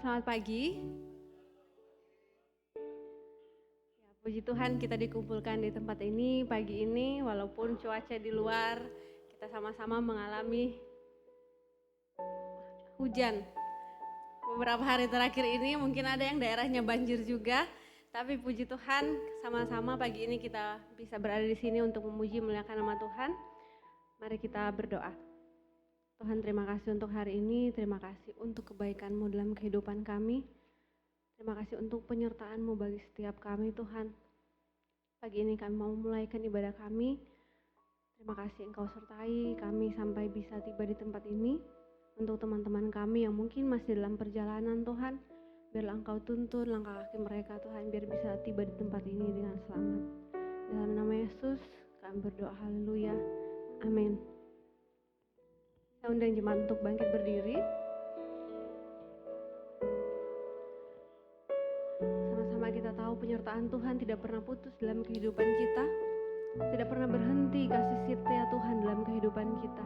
selamat pagi. Ya, puji Tuhan kita dikumpulkan di tempat ini pagi ini walaupun cuaca di luar kita sama-sama mengalami hujan. Beberapa hari terakhir ini mungkin ada yang daerahnya banjir juga, tapi puji Tuhan sama-sama pagi ini kita bisa berada di sini untuk memuji memuliakan nama Tuhan. Mari kita berdoa. Tuhan, terima kasih untuk hari ini, terima kasih untuk kebaikan-Mu dalam kehidupan kami. Terima kasih untuk penyertaan-Mu bagi setiap kami, Tuhan. Pagi ini kami mau memulaikan ibadah kami. Terima kasih Engkau sertai kami sampai bisa tiba di tempat ini. Untuk teman-teman kami yang mungkin masih dalam perjalanan, Tuhan, biarlah Engkau tuntun langkah kaki mereka, Tuhan, biar bisa tiba di tempat ini dengan selamat. Dalam nama Yesus, kami berdoa, haleluya, amin. Saya undang jemaat untuk bangkit berdiri. Sama-sama kita tahu penyertaan Tuhan tidak pernah putus dalam kehidupan kita. Tidak pernah berhenti kasih setia Tuhan dalam kehidupan kita.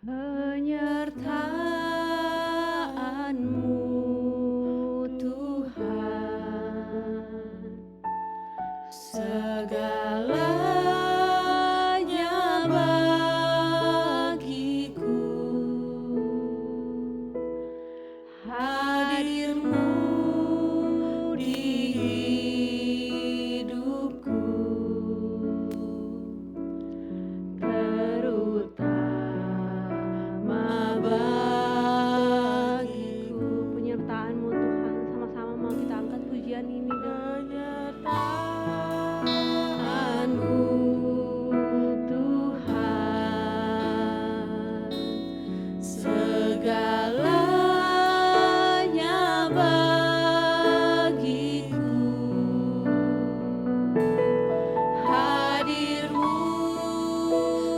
Penyertaan-Mu Tuhan, segalanya bagiku, hadir-Mu di hidupku, terutama bagiku. Penyertaan-Mu Tuhan, sama-sama mau kita angkat pujian ini. Penyertaan-Mu Tuhan, segalanya bagiku, hadir-Mu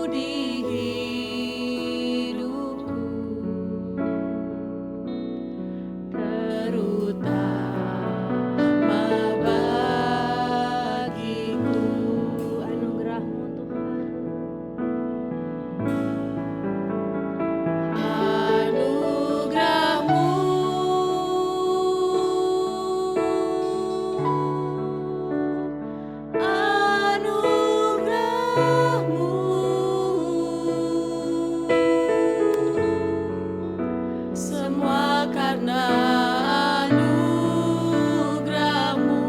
di hidupku, terutama bagiku. Anugerah-Mu Tuhan, anugerah-Mu, anugerah-Mu, semua karena anugerah-Mu,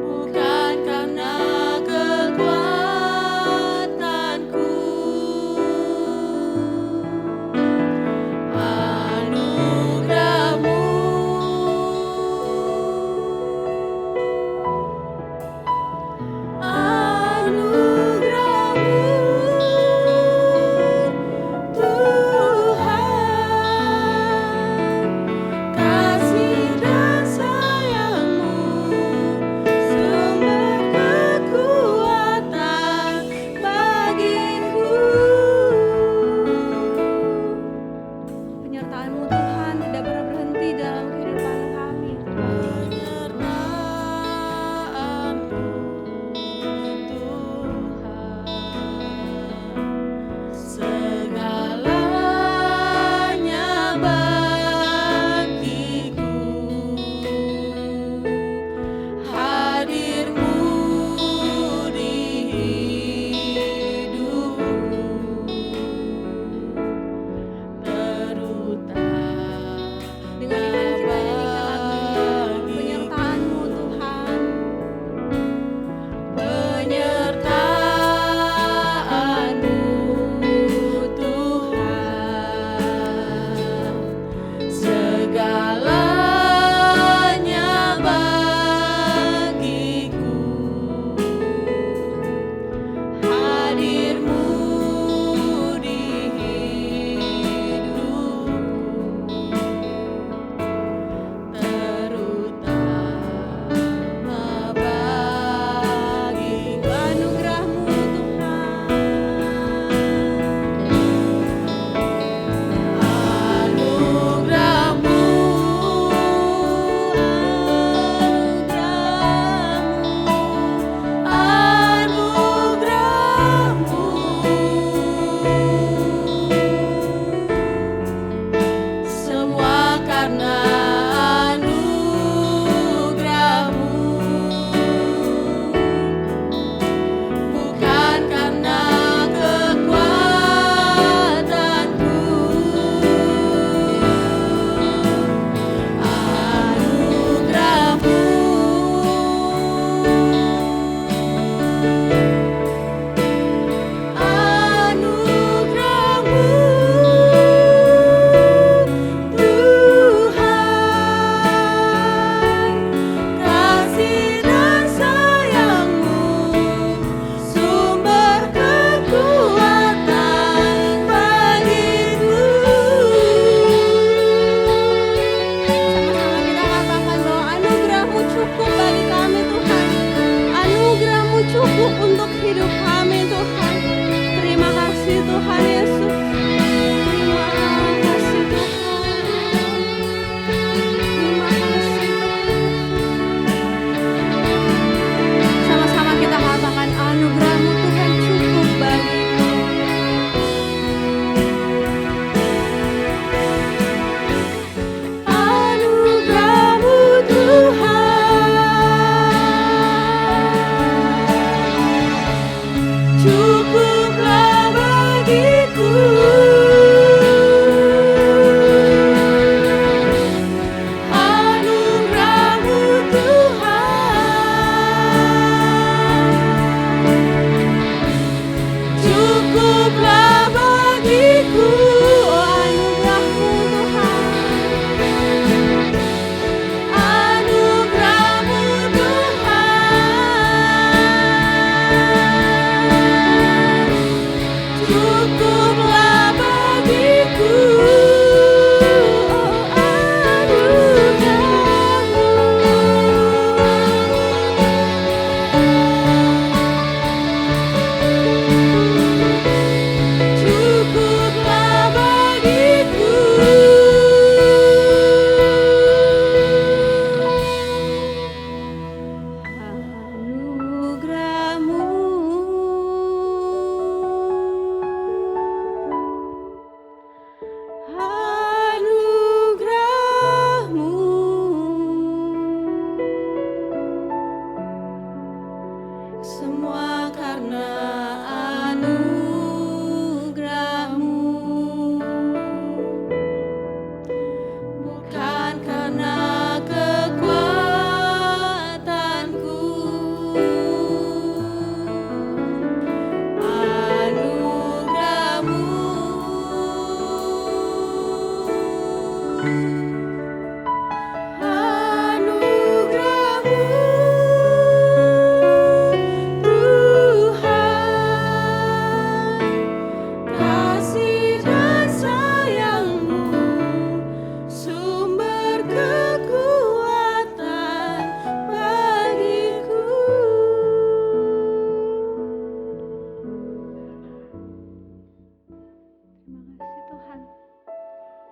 bukan karena kekuatanku. Anugerah-Mu, anugerah-Mu Tuhan,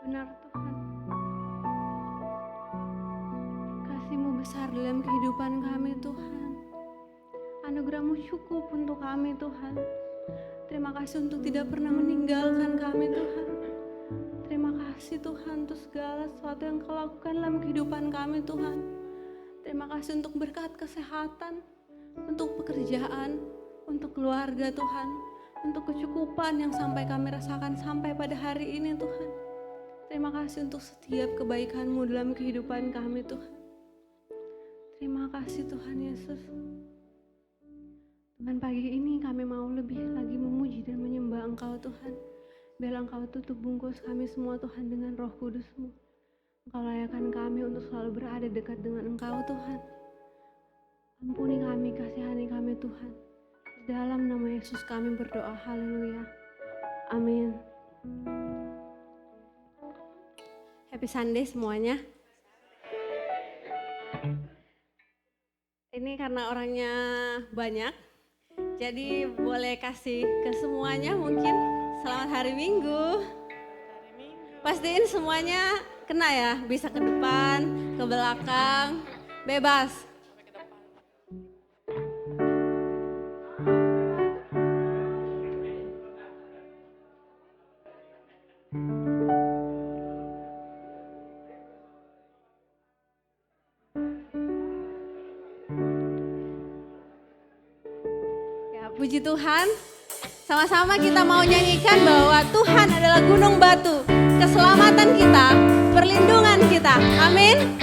Benar Tuhan, kasih-Mu besar dalam kehidupan kami Tuhan. Anugerah-Mu cukup untuk kami Tuhan. Terima kasih untuk tidak pernah meninggalkan kami Tuhan. Terima kasih Tuhan untuk segala sesuatu yang Kau lakukan dalam kehidupan kami Tuhan. Terima kasih untuk berkat kesehatan, untuk pekerjaan, untuk keluarga Tuhan, untuk kecukupan yang sampai kami rasakan sampai pada hari ini Tuhan. Terima kasih untuk setiap kebaikan-Mu dalam kehidupan kami Tuhan. Terima kasih Tuhan Yesus. Tuhan, pagi ini kami mau lebih lagi memuji dan menyembah Engkau Tuhan. Biar Engkau tutup bungkus kami semua Tuhan dengan Roh Kudus-Mu. Engkau layakkan kami untuk selalu berada dekat dengan Engkau Tuhan. Ampuni kami, kasihani kami Tuhan. Dalam nama Yesus kami berdoa, haleluya. Amin. Happy Sunday semuanya. Ini karena orangnya banyak, jadi boleh kasih ke semuanya mungkin. Selamat hari Minggu. Pastiin semuanya kena ya, bisa ke depan, ke belakang, bebas. Puji Tuhan, sama-sama kita mau nyanyikan bahwa Tuhan adalah gunung batu, keselamatan kita, perlindungan kita. Amin.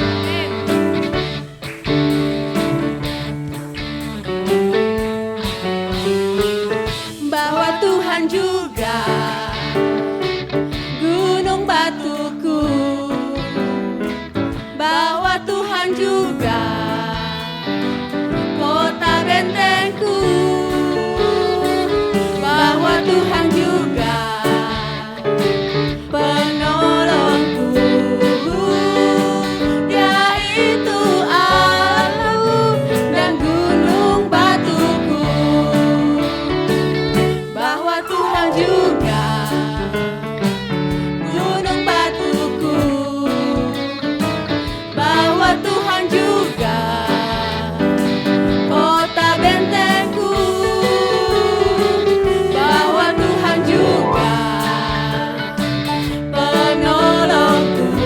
Bahwa Tuhan juga gunung batuku, bahwa Tuhan juga kota bentengku, bahwa Tuhan juga penolongku, yaitu Allah dan gunung batuku. Bahwa Tuhan juga gunung batuku, bahwa Tuhan juga kota bentengku, bahwa Tuhan juga penolongku,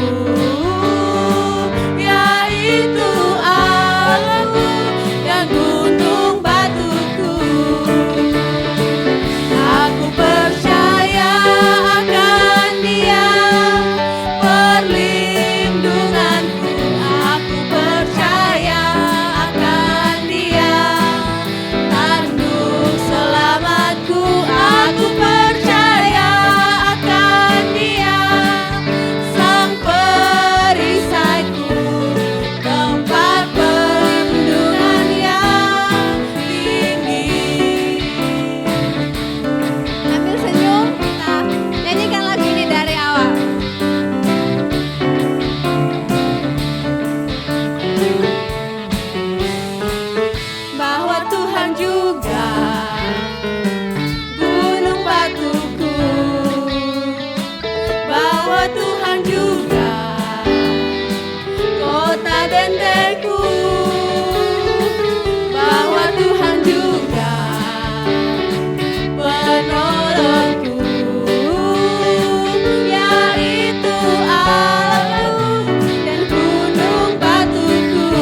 yaitu Allah dan gunung batuku. Aku percaya akan Dia, perlindunganku. Aku percaya akan Dia, tanduk selamatku. Aku percaya akan Dia, sang perisaiku, tempat perlindungan yang tinggi. Ambil senyum, kita nyanyikan lagu ini dari awal. Bahwa Tuhan juga gunung batuku, bahwa Tuhan juga kota bentengku, bahwa Tuhan juga penolongku, yaitu Allah dan gunung batuku.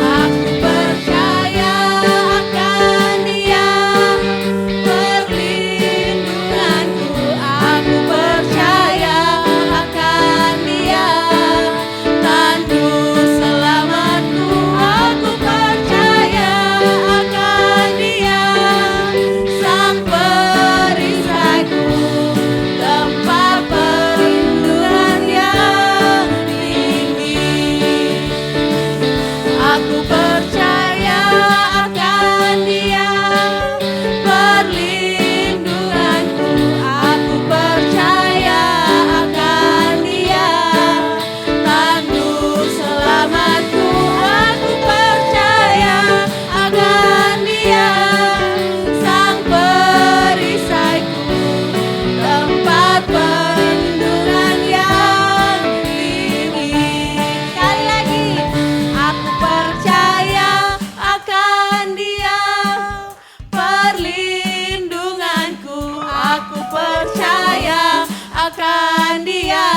Aku percaya akan Dia, perlindunganku. Aku percaya akan Dia, tanduk akan Dia,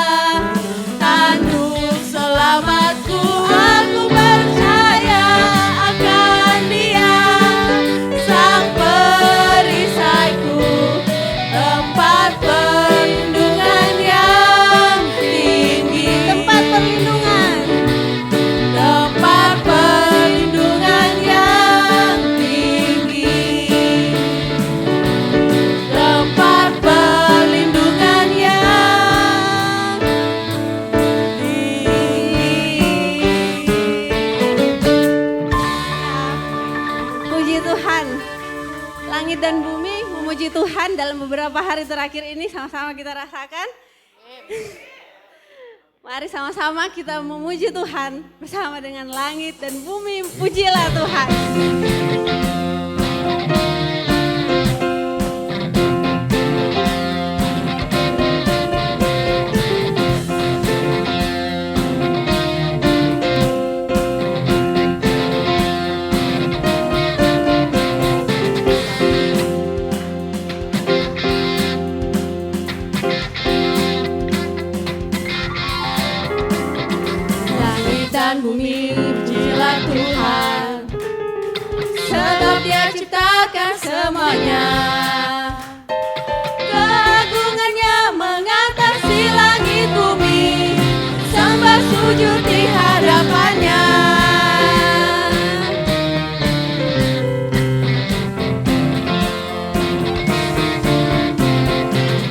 tanduk selamatku, aku percaya akan Dia, Sang perisaiku, tempat perlindungan yang tinggi, tempat perlindungan yang tinggi, tempat perlindungan yang tinggi. Puji Tuhan, langit dan bumi memuji Tuhan dalam beberapa hari terakhir ini sama-sama kita rasakan. Mari sama-sama kita memuji Tuhan bersama dengan langit dan bumi. Pujilah Tuhan. Dan bumi pujilah Tuhan, sebab Dia ciptakan semuanya. Keagungannya mengatasi langit bumi, sembah sujud di hadapannya.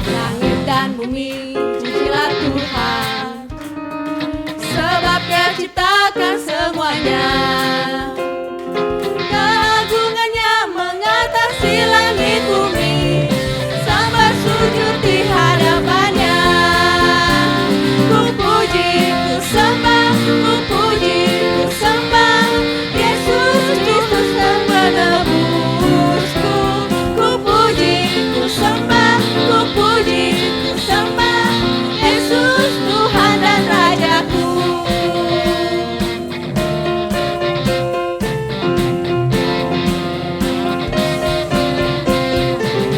Langit dan bumi pujilah Tuhan, sebab Dia ciptakan semuanya. Keagungannya mengatasi langit bumi, sembah sujud di hadapannya. Ku puji, ku sembah, ku puji, ku sembah Yesus Kristus yang menebusku. Ku puji, ku sembah, ku puji, ku sembah Yesus Tuhan dan Rajaku.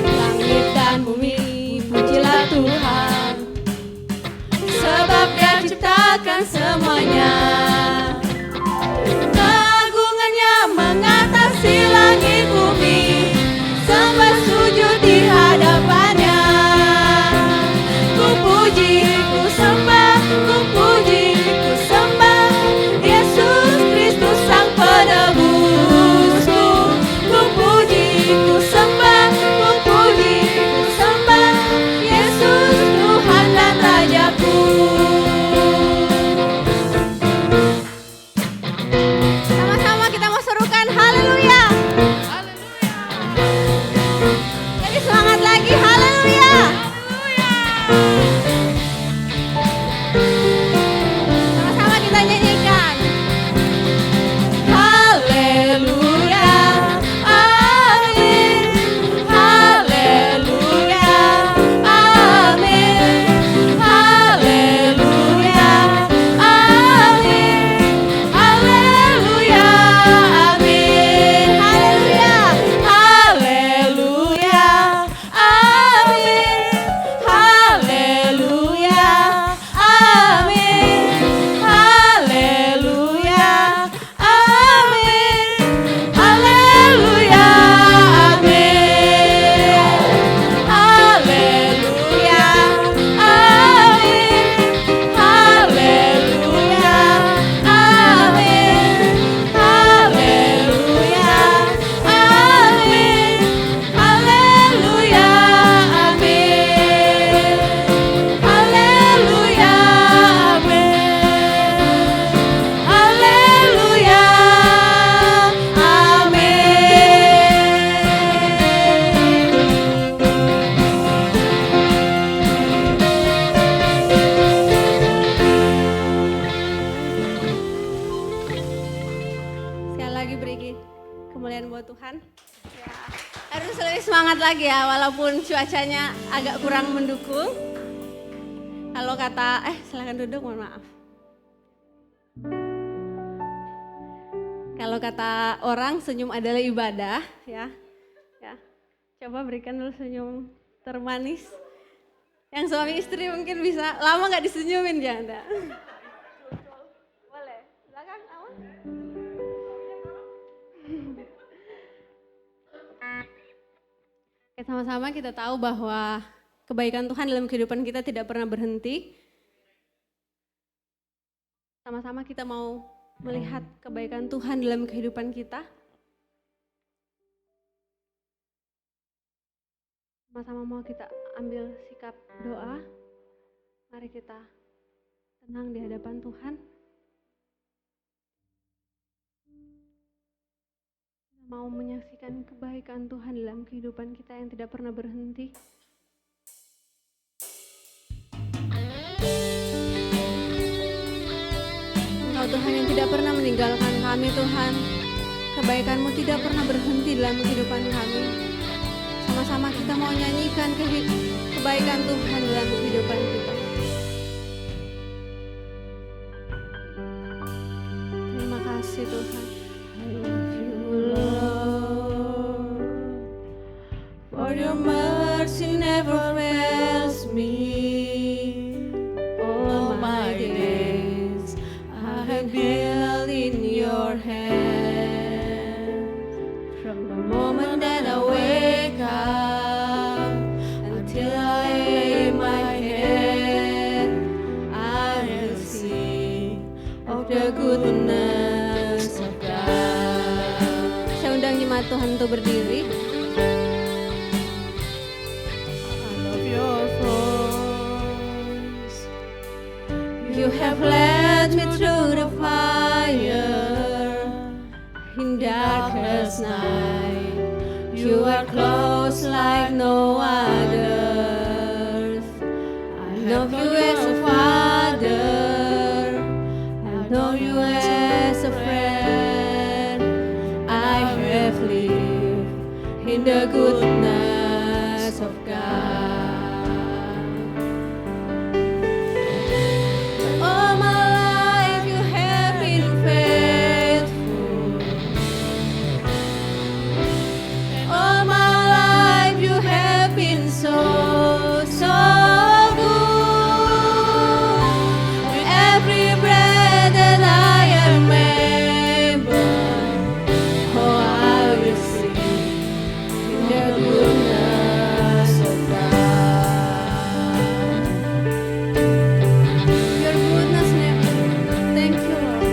Langit dan bumi pujilah Tuhan, sebab Dia ciptakan semuanya. Keagungannya mengatasi langit bumi, sembah sujud di hadapannya. Ku puji, ku sembah, ku puji, ku sembah Yesus Kristus Sang penebusku. Ku puji, ku sembah, ku puji, ku sembah Yesus Tuhan dan Rajaku. Sama-sama kita mau serukan haleluya. Jadi semangat lagi, haleluya. Sama-sama kita nyanyikan. Haleluya, amin. Haleluya, amin. Haleluya, amin. Haleluya, amin. Haleluya, haleluya, amin. Haleluya, amin. Haleluya, amin. Haleluya, amin. Haleluya, amin. Haleluya, amin. Haleluya, amin. Haleluya, amin. Haleluya, amin. Haleluya, amin. Sekali lagi beri kemuliaan buat Tuhan. Ya, harus lebih semangat lagi ya, walaupun cuacanya agak kurang mendukung. Kalau kata, silakan duduk, mohon maaf. Kalau kata orang senyum adalah ibadah, ya. Coba berikan dulu senyum termanis Yang suami istri mungkin bisa lama nggak disenyumin jangan. Boleh, belakang aman. Oke, sama-sama kita tahu bahwa kebaikan Tuhan dalam kehidupan kita tidak pernah berhenti. Sama-sama kita mau melihat kebaikan Tuhan dalam kehidupan kita. Sama-sama mau kita ambil sikap doa. Mari kita tenang di hadapan Tuhan. Mau menyaksikan kebaikan Tuhan dalam kehidupan kita yang tidak pernah berhenti. Engkau Tuhan yang tidak pernah meninggalkan kami Tuhan. Kebaikan-Mu tidak pernah berhenti dalam kehidupan kami. Sama-sama kita mau nyanyikan kebaikan Tuhan dalam kehidupan kita. Terima kasih Tuhan. I love you Lord, for your mercy never fails me. All my days I have held in your hand. From the moment that I wake up until I lay my head, I will sing of the goodness of God. Saya undang jemaat Tuhan untuk berdiri. I love your voice. You have led me through the fire in darkest night. You are close like no others. I love you as a father. I know you as a friend. I have lived in the goodness of God. All my life you have been faithful. All my life you have been so good. With every breath that I am able, oh I will sing in the goodness of God. Your goodness, thank you Lord.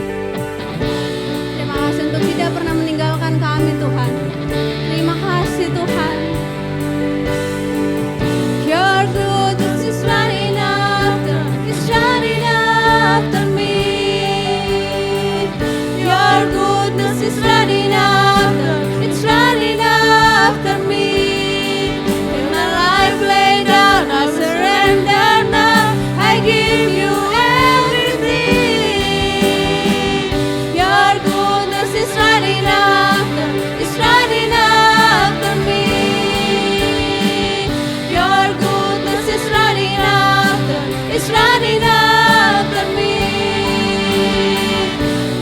Terima kasih untuk tidak pernah meninggalkan kami Tuhan. Terima kasih Tuhan. Your goodness is running after me. Your goodness is running after me. In my life laid down, I surrender now. I give you everything. Your goodness is running after me. Your goodness is running after me.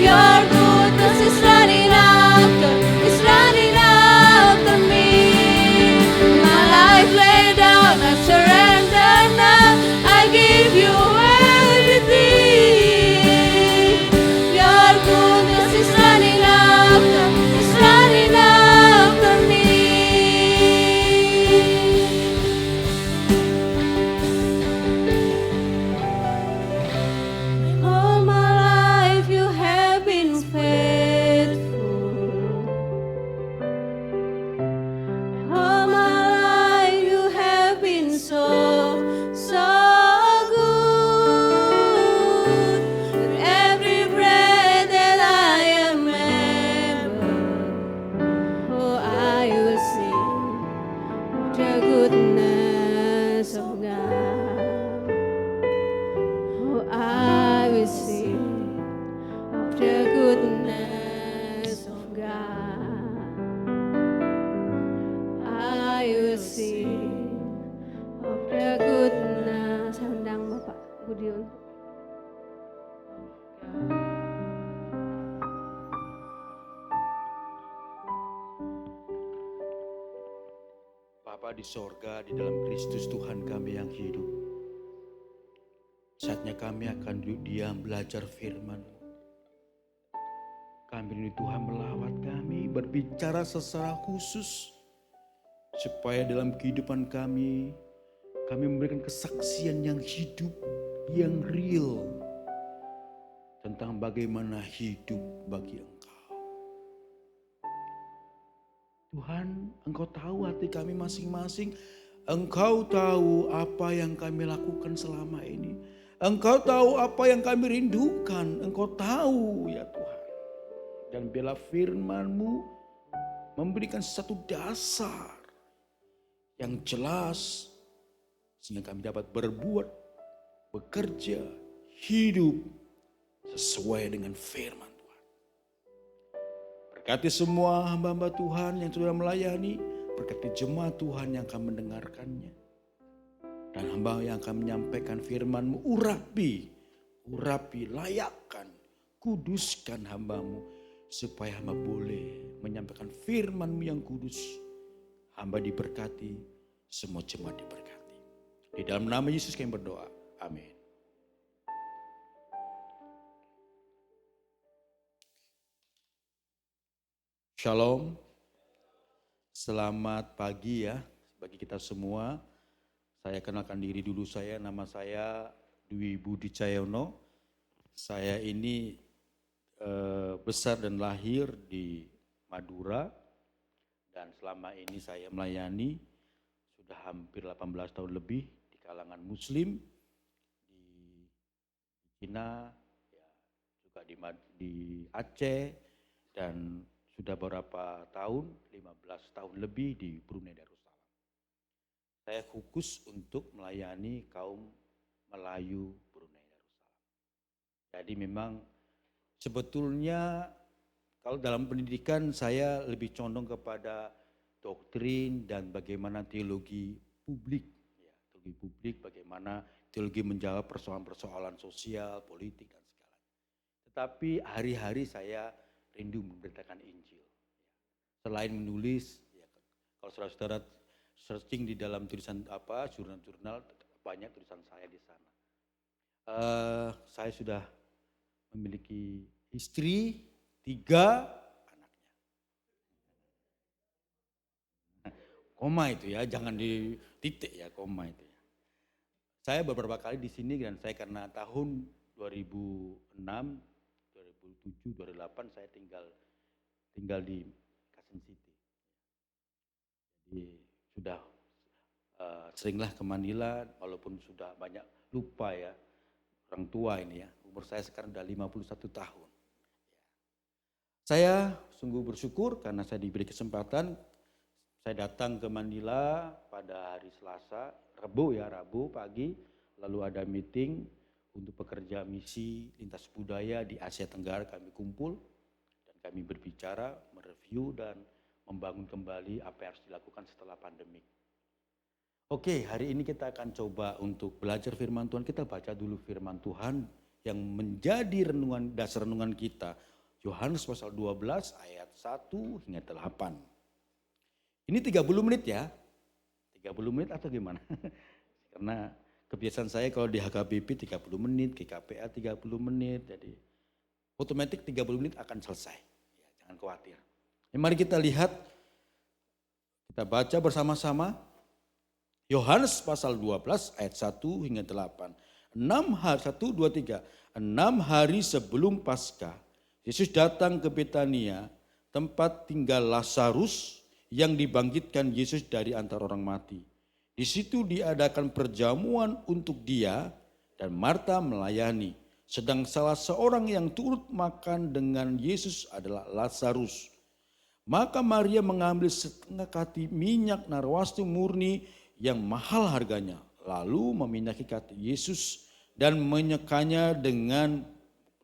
Your goodness is running after me. My life laid down, I surrender now. I give you everything. Your goodness is running after me. All my life you have been faithful. All my life you have been so good. With every breath that I am able, oh I will sing of the goodness of God. Oh I will sing of the goodness of God. I will sing of the goodness. Saya undang Bapak Budi untuk Bapa di sorga, di dalam Kristus Tuhan kami yang hidup, Saatnya kami akan duduk diam belajar firman-Mu. Kami rindu Tuhan melawat kami, berbicara secara khusus. Supaya dalam kehidupan kami memberikan kesaksian yang hidup, yang real. Tentang bagaimana hidup bagi Engkau. Tuhan, Engkau tahu hati kami masing-masing. Engkau tahu apa yang kami lakukan selama ini. Engkau tahu apa yang kami rindukan. Engkau tahu ya Tuhan. Dan biarlah firman-Mu memberikan satu dasar yang jelas. Sehingga kami dapat berbuat, bekerja, hidup sesuai dengan firman Tuhan. Berkati semua hamba-hamba Tuhan yang sudah melayani. Berkati jemaat Tuhan yang akan mendengarkannya. Dan hamba yang akan menyampaikan firman-Mu, urapi, layakkan, kuduskan hamba-Mu. Supaya hamba boleh menyampaikan firman-Mu yang kudus. Hamba diberkati, semua jemaat diberkati. Di dalam nama Yesus kami berdoa. Amin. Shalom. Selamat pagi ya bagi kita semua. Saya kenalkan diri dulu nama saya Dwi Budi Cahyono. Saya ini besar dan lahir di Madura dan selama ini saya melayani sudah hampir 18 tahun lebih di kalangan Muslim di Cina, ya, juga di Aceh dan sudah beberapa tahun, 15 tahun lebih di Brunei Darussalam. Saya fokus untuk melayani kaum Melayu Brunei Darussalam. Jadi memang sebetulnya kalau dalam pendidikan saya lebih condong kepada doktrin dan bagaimana teologi publik. Ya, teologi publik bagaimana teologi menjawab persoalan-persoalan sosial, politik dan segala. Tetapi hari-hari saya rindu memberitakan Injil. Selain menulis, ya, kalau saudara-saudara searching di dalam tulisan jurnal-jurnal banyak tulisan saya di sana. Saya sudah memiliki istri, 3 anaknya. Koma itu ya, jangan di titik ya, koma itu ya. Saya beberapa kali di sini dan saya karena tahun 2006, 2007, 2008 saya tinggal di Kasen City. Jadi sudah seringlah ke Manila walaupun sudah banyak lupa ya. Orang tua ini ya, umur saya sekarang udah 51 tahun. Saya sungguh bersyukur karena saya diberi kesempatan, saya datang ke Manila pada hari Selasa, Rabu pagi, lalu ada meeting untuk pekerja misi lintas budaya di Asia Tenggara kami kumpul, dan kami berbicara, mereview dan membangun kembali apa yang harus dilakukan setelah pandemi. Oke, hari ini kita akan coba untuk belajar firman Tuhan. Kita baca dulu firman Tuhan yang menjadi dasar renungan kita. Yohanes pasal 12 ayat 1 hingga 8. Ini 30 menit ya. 30 menit atau gimana? Karena kebiasaan saya kalau di HKBP 30 menit, GKPA 30 menit. Jadi otomatis 30 menit akan selesai. Ya, jangan khawatir. Mari kita lihat, kita baca bersama-sama. Yohanes pasal 12 ayat 1 hingga 8. 6 hari sebelum Paskah, Yesus datang ke Betania, tempat tinggal Lazarus yang dibangkitkan Yesus dari antara orang mati. Di situ diadakan perjamuan untuk dia dan Marta melayani. Sedang salah seorang yang turut makan dengan Yesus adalah Lazarus. Maka Maria mengambil setengah kati minyak narwastu murni yang mahal harganya, lalu meminyaki kaki Yesus dan menyekanya dengan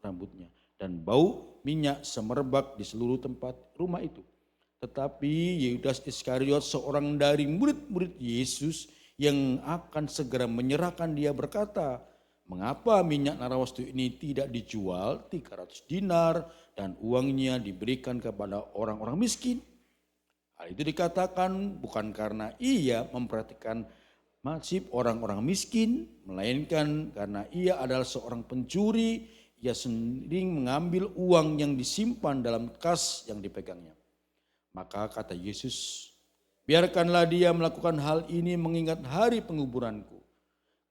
rambutnya. Dan bau minyak semerbak di seluruh tempat rumah itu. Tetapi Yudas Iskariot, seorang dari murid-murid Yesus yang akan segera menyerahkan dia, berkata, "Mengapa minyak narwastu ini tidak dijual 300 dinar dan uangnya diberikan kepada orang-orang miskin?" Hal itu dikatakan bukan karena ia nasib orang-orang miskin, melainkan karena ia adalah seorang pencuri, ia sering mengambil uang yang disimpan dalam kas yang dipegangnya. Maka kata Yesus, biarkanlah dia melakukan hal ini mengingat hari penguburanku.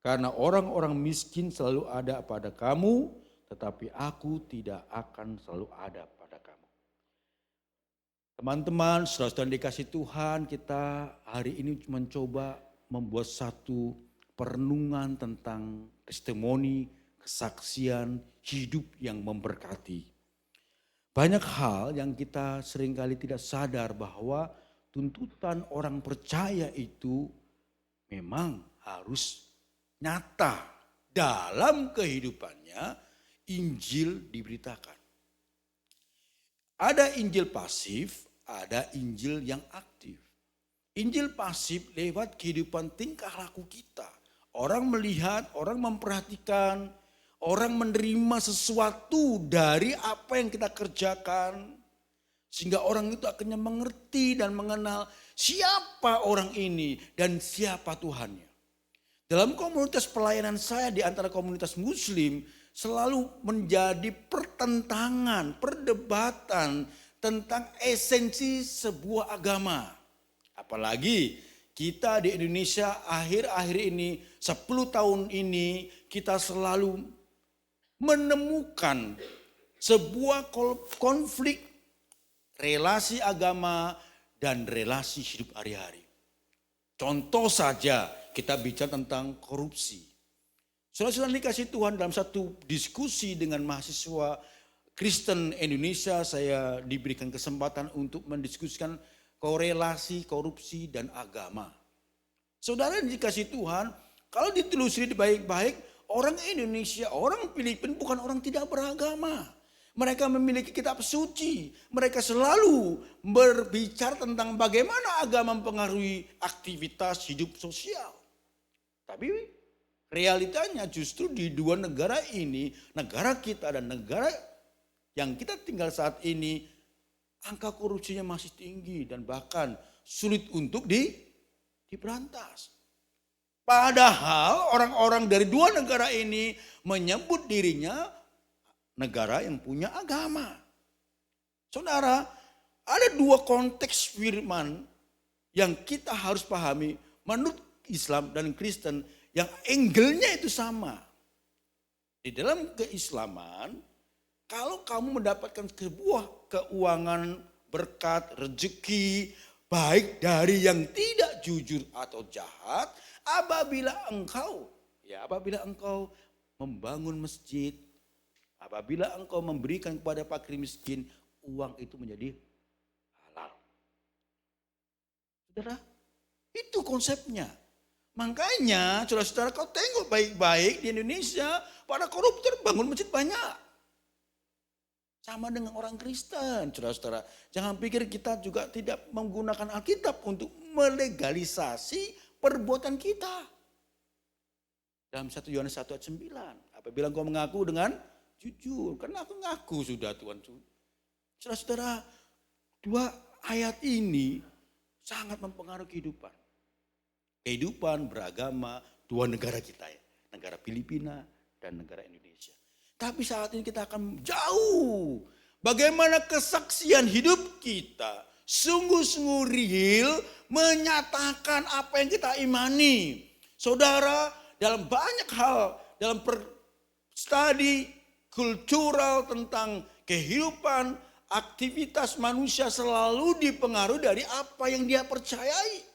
Karena orang-orang miskin selalu ada pada kamu, tetapi aku tidak akan selalu ada pada kamu. Teman-teman, saudara-saudara dikasih Tuhan, kita hari ini mencoba membuat satu perenungan tentang testimoni, kesaksian, hidup yang memberkati. Banyak hal yang kita seringkali tidak sadar bahwa tuntutan orang percaya itu memang harus nyata dalam kehidupannya. Injil diberitakan. Ada Injil pasif, ada Injil yang aktif. Injil pasif lewat kehidupan tingkah laku kita. Orang melihat, orang memperhatikan, orang menerima sesuatu dari apa yang kita kerjakan. Sehingga orang itu akhirnya mengerti dan mengenal siapa orang ini dan siapa Tuhannya. Dalam komunitas pelayanan saya di antara komunitas muslim selalu menjadi pertentangan, perdebatan tentang esensi sebuah agama. Apalagi kita di Indonesia akhir-akhir ini, 10 tahun ini kita selalu menemukan sebuah konflik relasi agama dan relasi hidup hari-hari. Contoh saja kita bicara tentang korupsi. Saudara-saudara dikasih Tuhan, dalam satu diskusi dengan mahasiswa Kristen Indonesia, saya diberikan kesempatan untuk mendiskusikan korelasi korupsi dan agama. Saudara dikasih Tuhan, kalau ditelusuri baik-baik, orang Indonesia, orang Filipina bukan orang tidak beragama. Mereka memiliki kitab suci. Mereka selalu berbicara tentang bagaimana agama mempengaruhi aktivitas hidup sosial. Tapi realitanya justru di dua negara ini, negara kita dan negara yang kita tinggal saat ini, angka korupsinya masih tinggi dan bahkan sulit untuk diberantas. Padahal orang-orang dari dua negara ini menyebut dirinya negara yang punya agama. Saudara, ada dua konteks firman yang kita harus pahami menurut Islam dan Kristen yang angle-nya itu sama. Di dalam keislaman, kalau kamu mendapatkan sebuah keuangan, berkat, rezeki, baik dari yang tidak jujur atau jahat, apabila engkau membangun masjid, apabila engkau memberikan kepada fakir miskin, uang itu menjadi halal. Saudara, itu konsepnya. Makanya saudara-saudara kau tengok baik-baik di Indonesia, para koruptor bangun masjid banyak. Sama dengan orang Kristen, saudara-saudara. Jangan pikir kita juga tidak menggunakan Alkitab untuk melegalisasi perbuatan kita. Dalam 1 Yohanes 1 ayat 9, apabila engkau mengaku dengan jujur, karena aku ngaku sudah Tuhan. Saudara-saudara, dua ayat ini sangat mempengaruhi kehidupan. Kehidupan beragama dua negara kita ya, negara Filipina dan negara Indonesia. Tapi saat ini kita akan jauh. Bagaimana kesaksian hidup kita sungguh-sungguh real menyatakan apa yang kita imani. Saudara, dalam banyak hal, dalam studi kultural tentang kehidupan, aktivitas manusia selalu dipengaruhi dari apa yang dia percayai.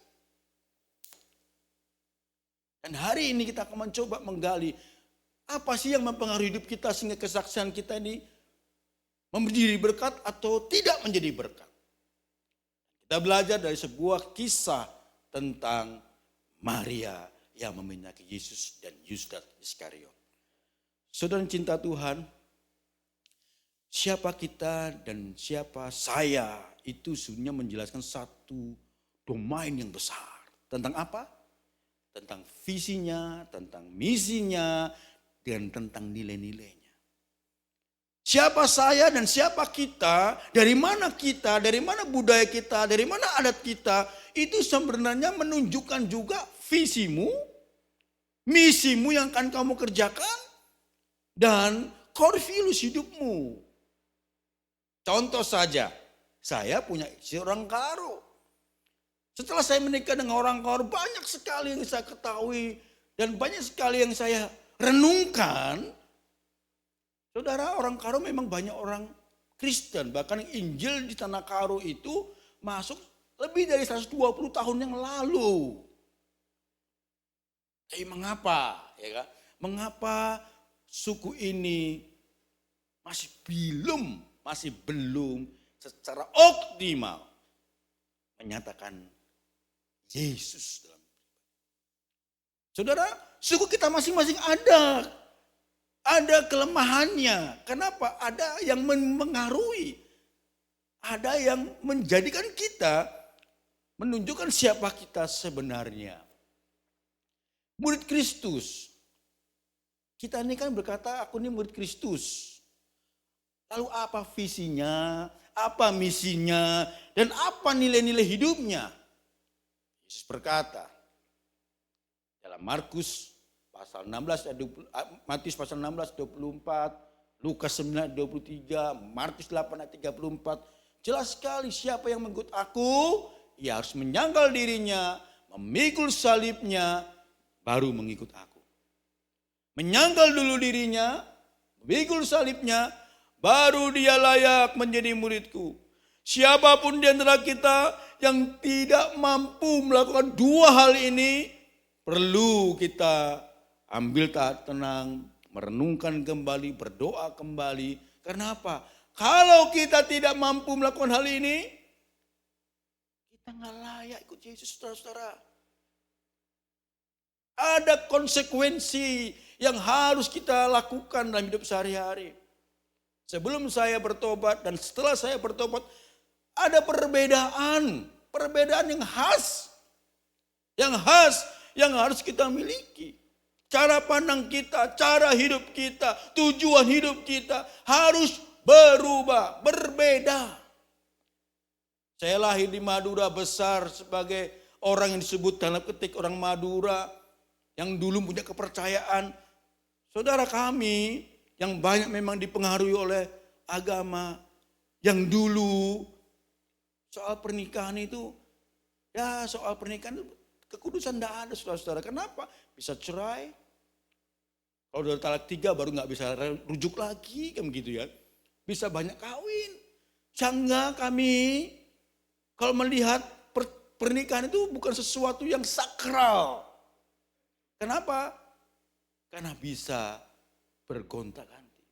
Dan hari ini kita akan mencoba menggali apa sih yang mempengaruhi hidup kita sehingga kesaksian kita ini menjadi berkat atau tidak menjadi berkat. Kita belajar dari sebuah kisah tentang Maria yang meminyaki Yesus dan Yudas Iskariot. Saudara cinta Tuhan, siapa kita dan siapa saya itu sebenarnya menjelaskan satu domain yang besar. Tentang apa? Tentang visinya, tentang misinya, dan tentang nilai-nilainya. Siapa saya dan siapa kita, dari mana budaya kita, dari mana adat kita, itu sebenarnya menunjukkan juga visimu misimu yang akan kamu kerjakan, dan core values hidupmu. Contoh saja, saya punya istri orang Karo. Setelah saya menikah dengan orang Karo, banyak sekali yang saya ketahui dan banyak sekali yang saya renungkan. Saudara, orang Karo memang banyak orang Kristen, bahkan Injil di tanah Karo itu masuk lebih dari 120 tahun yang lalu. Tapi mengapa, ya kan? Mengapa suku ini masih belum secara optimal menyatakan Yesus dalam hidup? Saudara, suku kita masing-masing ada kelemahannya. Kenapa? Ada yang mengaruhi, ada yang menjadikan kita menunjukkan siapa kita sebenarnya. Murid Kristus. Kita ini kan berkata, aku ini murid Kristus. Lalu apa visinya, apa misinya, dan apa nilai-nilai hidupnya? Yesus berkata dalam Markus pasal 16, Matius pasal 16, 24, Lukas 9, 23, Markus 8, 34. Jelas sekali siapa yang mengikut aku, ia harus menyangkal dirinya, memikul salibnya, baru mengikut aku. Menyangkal dulu dirinya, memikul salibnya, baru dia layak menjadi muridku. Siapapun di antara kita yang tidak mampu melakukan dua hal ini, perlu kita ambil tenang, merenungkan kembali, berdoa kembali. Karena apa? Kalau kita tidak mampu melakukan hal ini, kita nggak layak ikut Yesus, saudara-saudara. Ada konsekuensi yang harus kita lakukan dalam hidup sehari-hari. Sebelum saya bertobat dan setelah saya bertobat, ada perbedaan yang khas, yang harus kita miliki. Cara pandang kita, cara hidup kita, tujuan hidup kita harus berubah, berbeda. Saya lahir di Madura, besar sebagai orang yang disebut dalam ketik orang Madura, yang dulu punya kepercayaan. Saudara kami yang banyak memang dipengaruhi oleh agama, yang dulu soal pernikahan itu, soal pernikahan itu kekudusan tidak ada, saudara-saudara. Kenapa? Bisa cerai. Kalau udah talak 3 baru nggak bisa rujuk lagi, kan begitu ya. Bisa banyak kawin. Sehingga kami kalau melihat pernikahan itu bukan sesuatu yang sakral. Kenapa? Karena bisa bergonta-ganti.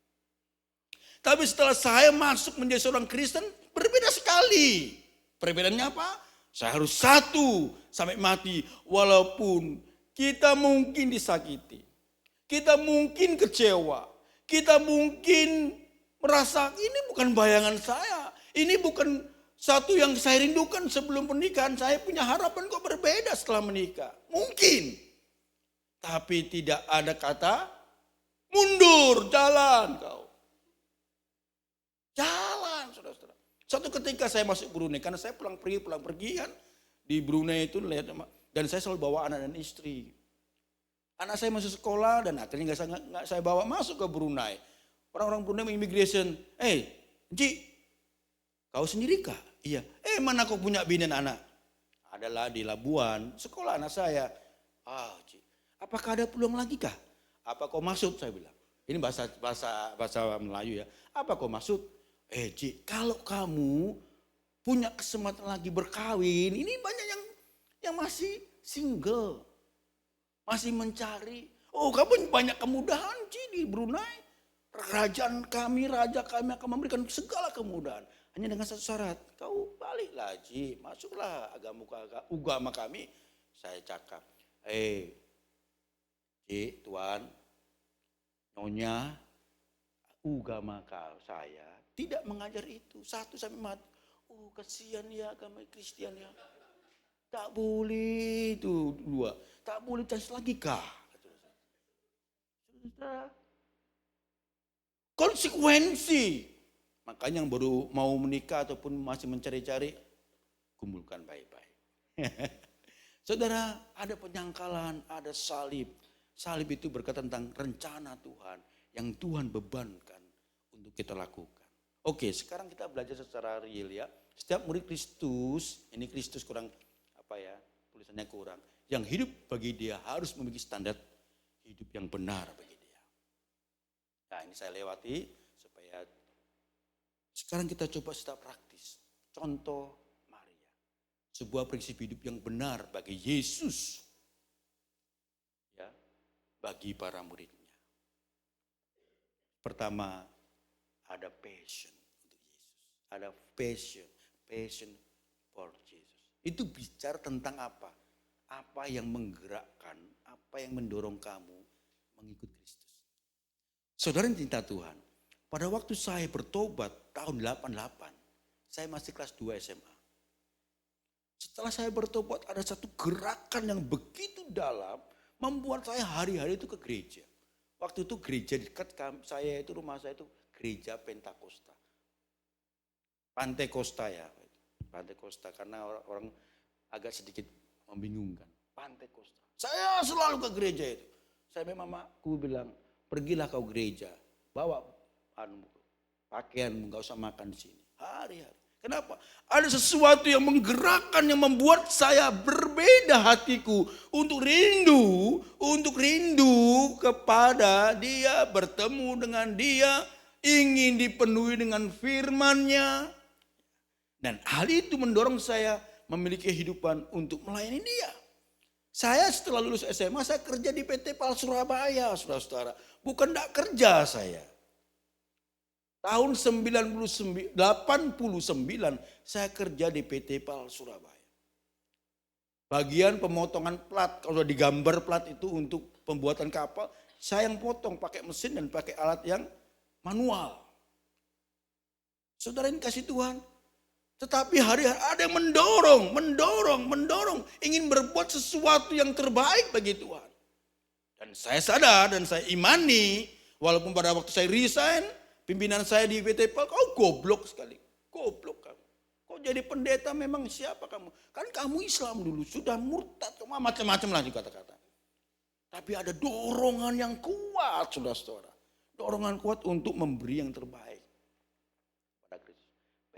Tapi setelah saya masuk menjadi seorang Kristen, berbeda sekali. Perbedaannya apa? Saya harus satu sampai mati. Walaupun kita mungkin disakiti. Kita mungkin kecewa. Kita mungkin merasa ini bukan bayangan saya. Ini bukan satu yang saya rindukan sebelum pernikahan. Saya punya harapan kok berbeda setelah menikah. Mungkin. Tapi tidak ada kata mundur, jalan kau. Jalan, saudara-saudara. Suatu ketika saya masuk Brunei, karena saya pulang pergi kan. Di Brunei itu lihat, dan saya selalu bawa anak dan istri. Anak saya masuk sekolah dan akhirnya nggak saya bawa masuk ke Brunei. Orang-orang Brunei immigration, Ji, kau sendiri kah? Iya. Mana kau punya bini dan anak? Adalah di Labuan, sekolah anak saya. Ji. Apakah ada peluang lagi kah? Apa kau maksud? Saya bilang. Ini bahasa Melayu ya. Apa kau maksud? Ji, kalau kamu punya kesempatan lagi berkawin, ini banyak yang masih single. Masih mencari. Oh, kamu banyak kemudahan Ji di Brunei. Raja kami akan memberikan segala kemudahan. Hanya dengan satu syarat. Kau baliklah Ji, masuklah agama kami. Saya cakap, Ji, Tuan, Nyonya, agama saya tidak mengajar itu. 1 sampai mati. Oh, kasihan ya agama Kristen ya. Tak boleh itu 2. Tak boleh tes lagi kah? Konsekuensi. Makanya yang baru mau menikah ataupun masih mencari-cari, kumpulkan baik-baik. Saudara, ada penyangkalan, ada salib. Salib itu berkata tentang rencana Tuhan yang Tuhan bebankan untuk kita lakukan. Oke, sekarang kita belajar secara real ya. Setiap murid Kristus, ini Kristus kurang tulisannya kurang. Yang hidup bagi dia harus memiliki standar hidup yang benar bagi dia. Nah, ini saya lewati supaya sekarang kita coba secara praktis. Contoh Maria. Sebuah prinsip hidup yang benar bagi Yesus. Ya, bagi para muridnya. Pertama, ada passion untuk Yesus. Ada passion for Jesus. Itu bicara tentang apa? Apa yang menggerakkan, apa yang mendorong kamu mengikut Kristus. Saudara yang cinta Tuhan, pada waktu saya bertobat tahun 88, saya masih kelas 2 SMA. Setelah saya bertobat ada satu gerakan yang begitu dalam, membuat saya hari-hari itu ke gereja. Waktu itu gereja dekat saya itu, rumah saya itu gereja Pentakosta. Pantai Kosta ya, Pantai Kosta karena orang agak sedikit membingungkan. Pantai Kosta. Saya selalu ke gereja itu. Saya memang mamaku bilang, pergilah kau gereja, bawa pakaianmu, gak usah makan di sini. Hari-hari. Kenapa? Ada sesuatu yang menggerakkan, yang membuat saya berbeda hatiku untuk rindu kepada dia, bertemu dengan dia, ingin dipenuhi dengan firman-Nya. Dan hal itu mendorong saya memiliki kehidupan untuk melayani dia. Saya setelah lulus SMA, saya kerja di PT PAL Surabaya, saudara-saudara. Bukan tidak kerja saya. Tahun 89, saya kerja di PT PAL Surabaya. Bagian pemotongan plat, kalau digambar plat itu untuk pembuatan kapal, saya yang potong pakai mesin dan pakai alat yang manual. Saudara ini kasih Tuhan. Tetapi hari-hari ada yang mendorong, ingin berbuat sesuatu yang terbaik bagi Tuhan. Dan saya sadar dan saya imani, walaupun pada waktu saya resign, pimpinan saya di PT PAL, kau goblok sekali. Goblok kamu. Kau jadi pendeta memang siapa kamu? Kan kamu Islam dulu, sudah murtad, macam-macam lah kata-kata. Tapi ada dorongan yang kuat, saudara-saudara. Dorongan kuat untuk memberi yang terbaik.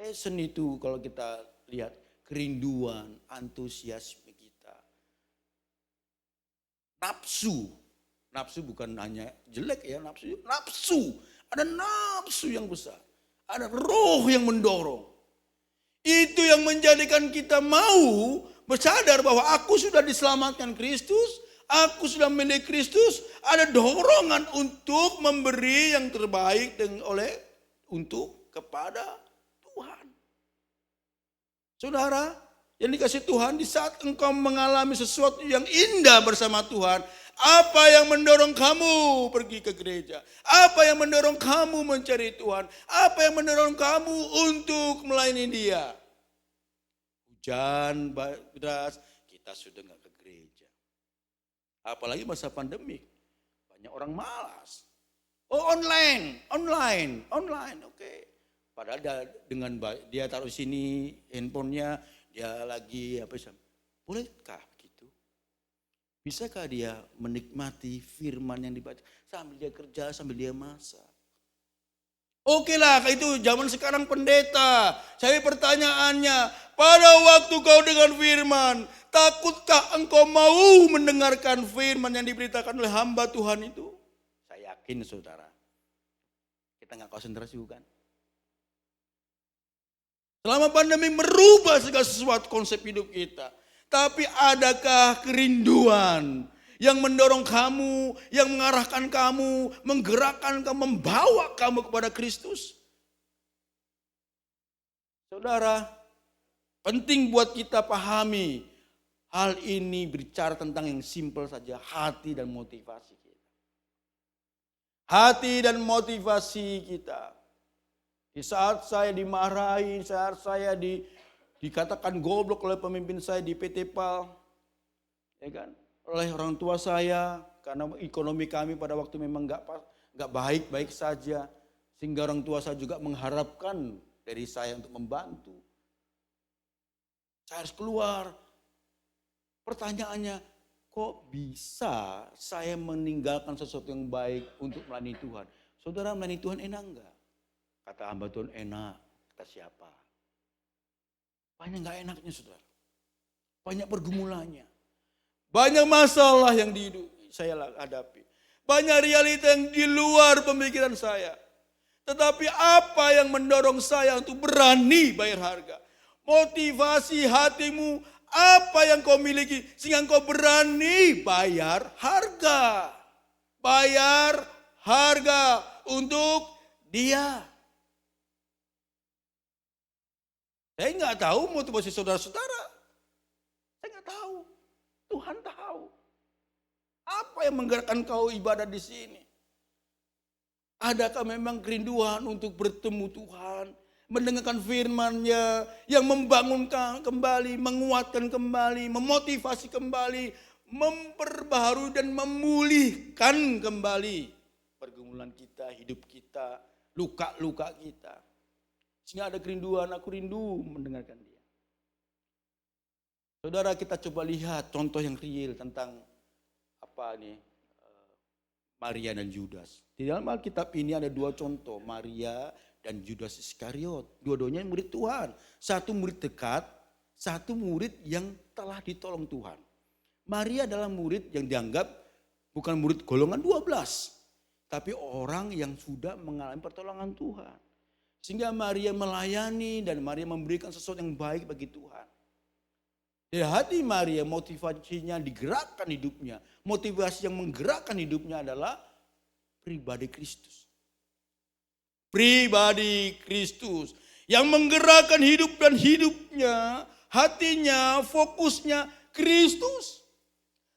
Passion itu kalau kita lihat kerinduan, antusiasme kita. Nafsu bukan hanya jelek ya, nafsu. Ada nafsu yang besar. Ada roh yang mendorong. Itu yang menjadikan kita mau bersadar bahwa aku sudah diselamatkan Kristus, aku sudah milik Kristus. Ada dorongan untuk memberi yang terbaik kepada Tuhan. Saudara, yang dikasih Tuhan, di saat engkau mengalami sesuatu yang indah bersama Tuhan, apa yang mendorong kamu pergi ke gereja? Apa yang mendorong kamu mencari Tuhan? Apa yang mendorong kamu untuk melayani Dia? Hujan deras, kita sudah nggak ke gereja. Apalagi masa pandemik, banyak orang malas. Oh online, oke. Padahal dengan dia taruh sini handphonenya, dia lagi bolehkah begitu? Bisakah dia menikmati firman yang dibaca sambil dia kerja, sambil dia masak? Oke lah, itu zaman sekarang pendeta. Saya pertanyaannya, pada waktu kau dengan firman, takutkah engkau mau mendengarkan firman yang diberitakan oleh hamba Tuhan itu? Saya yakin saudara, kita nggak konsentrasi bukan? Selama pandemi merubah segala sesuatu konsep hidup kita. Tapi adakah kerinduan yang mendorong kamu, yang mengarahkan kamu, menggerakkan kamu, membawa kamu kepada Kristus? Saudara, penting buat kita pahami hal ini bicara tentang yang simpel saja, hati dan motivasi kita. Hati dan motivasi kita. Di saat saya dimarahi, saat saya dikatakan goblok oleh pemimpin saya di PT PAL, ya kan? Oleh orang tua saya, karena ekonomi kami pada waktu memang nggak baik-baik saja, sehingga orang tua saya juga mengharapkan dari saya untuk membantu. Saya harus keluar. Pertanyaannya, kok bisa saya meninggalkan sesuatu yang baik untuk melayani Tuhan? Saudara, melayani Tuhan enak enggak? Kata hamba Tuhan, enak. Kata siapa? Banyak enggak enaknya, saudara. Banyak pergumulannya. Banyak masalah yang saya hadapi. Banyak realita yang di luar pemikiran saya. Tetapi apa yang mendorong saya untuk berani bayar harga? Motivasi hatimu, apa yang kau miliki sehingga kau berani bayar harga. Bayar harga untuk dia. Saya nggak tahu motivasi saudara-saudara. Saya nggak tahu. Tuhan tahu. Apa yang menggerakkan kau ibadah di sini? Adakah memang kerinduan untuk bertemu Tuhan, mendengarkan firman-Nya yang membangunkan kembali, menguatkan kembali, memotivasi kembali, memperbaharui dan memulihkan kembali pergumulan kita, hidup kita, luka-luka kita. Sehingga ada kerinduan, aku rindu mendengarkan dia. Saudara, kita coba lihat contoh yang real tentang Maria dan Judas. Di dalam Alkitab ini ada dua contoh, Maria dan Judas Iskariot. Dua-duanya murid Tuhan. Satu murid dekat, satu murid yang telah ditolong Tuhan. Maria adalah murid yang dianggap bukan murid golongan 12. Tapi orang yang sudah mengalami pertolongan Tuhan. Sehingga Maria melayani dan Maria memberikan sesuatu yang baik bagi Tuhan. Di hati Maria motivasinya digerakkan hidupnya. Motivasi yang menggerakkan hidupnya adalah pribadi Kristus. Pribadi Kristus yang menggerakkan hidup dan hidupnya, hatinya, fokusnya Kristus.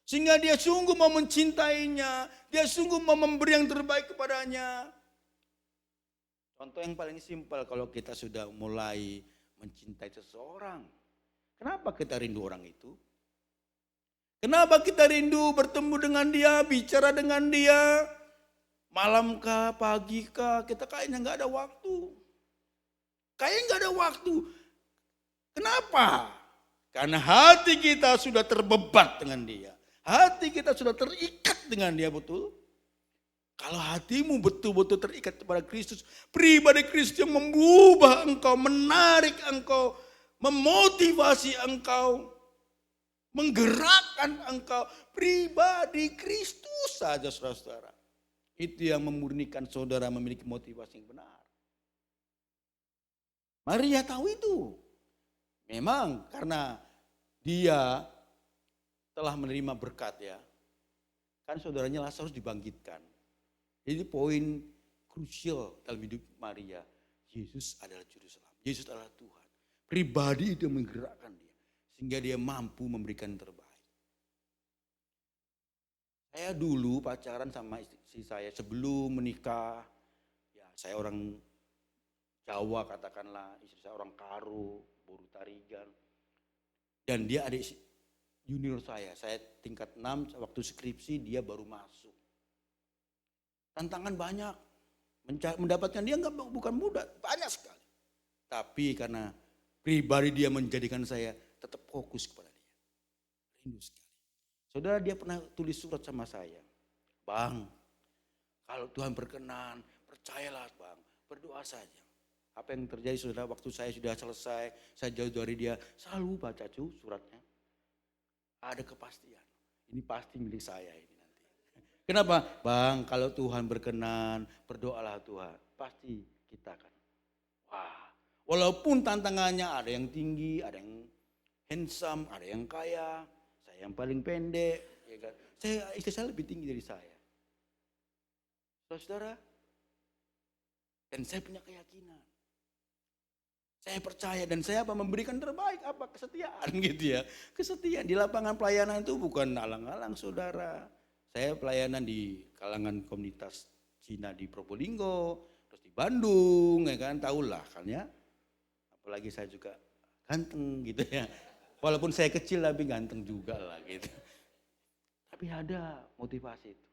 Sehingga dia sungguh mau mencintainya, dia sungguh mau memberi yang terbaik kepadanya. Contoh yang paling simpel kalau kita sudah mulai mencintai seseorang. Kenapa kita rindu orang itu? Kenapa kita rindu bertemu dengan dia, bicara dengan dia? Malam kah, pagi kah, kita kayaknya gak ada waktu. Kayaknya gak ada waktu. Kenapa? Karena hati kita sudah terbebat dengan dia. Hati kita sudah terikat dengan dia, betul? Kalau hatimu betul-betul terikat kepada Kristus, pribadi Kristus yang mengubah engkau, menarik engkau, memotivasi engkau, menggerakkan engkau, pribadi Kristus saja, saudara-saudara. Itu yang memurnikan saudara memiliki motivasi yang benar. Maria tahu itu. Memang karena dia telah menerima berkat ya. Kan saudaranya Lazarus dibangkitkan. Jadi poin krusial dalam hidup Maria. Yesus adalah juru selamat. Yesus adalah Tuhan. Pribadi itu menggerakkan dia. Sehingga dia mampu memberikan yang terbaik. Saya dulu pacaran sama istri saya sebelum menikah. Ya, saya orang Jawa katakanlah. Istri saya orang Karo, Boru Tarigan. Dan dia adik junior saya. Saya tingkat 6, waktu skripsi dia baru masuk. Tantangan banyak. Mendapatkan dia bukan mudah, banyak sekali. Tapi karena pribadi dia menjadikan saya tetap fokus kepada dia. Rindu sekali. Saudara, dia pernah tulis surat sama saya. Bang, kalau Tuhan berkenan, percayalah bang, berdoa saja. Apa yang terjadi saudara, waktu saya sudah selesai, saya jauh dari dia, selalu baca suratnya. Ada kepastian, ini pasti milik saya ini nanti. Kenapa? Bang, kalau Tuhan berkenan, berdoalah Tuhan. Pasti kita akan. Wah, walaupun tantangannya ada yang tinggi, ada yang handsome, ada yang kaya, saya yang paling pendek. Ya kan? Istri saya lebih tinggi dari saya. Saudara, dan saya punya keyakinan. Saya percaya dan saya memberikan terbaik, kesetiaan gitu ya. Kesetiaan di lapangan pelayanan itu bukan alang-alang saudara. Saya pelayanan di kalangan komunitas Cina di Probolinggo, terus di Bandung, ya kan, tahulah kan ya. Apalagi saya juga ganteng gitu ya. Walaupun saya kecil tapi ganteng juga lah gitu. Tapi ada motivasi itu.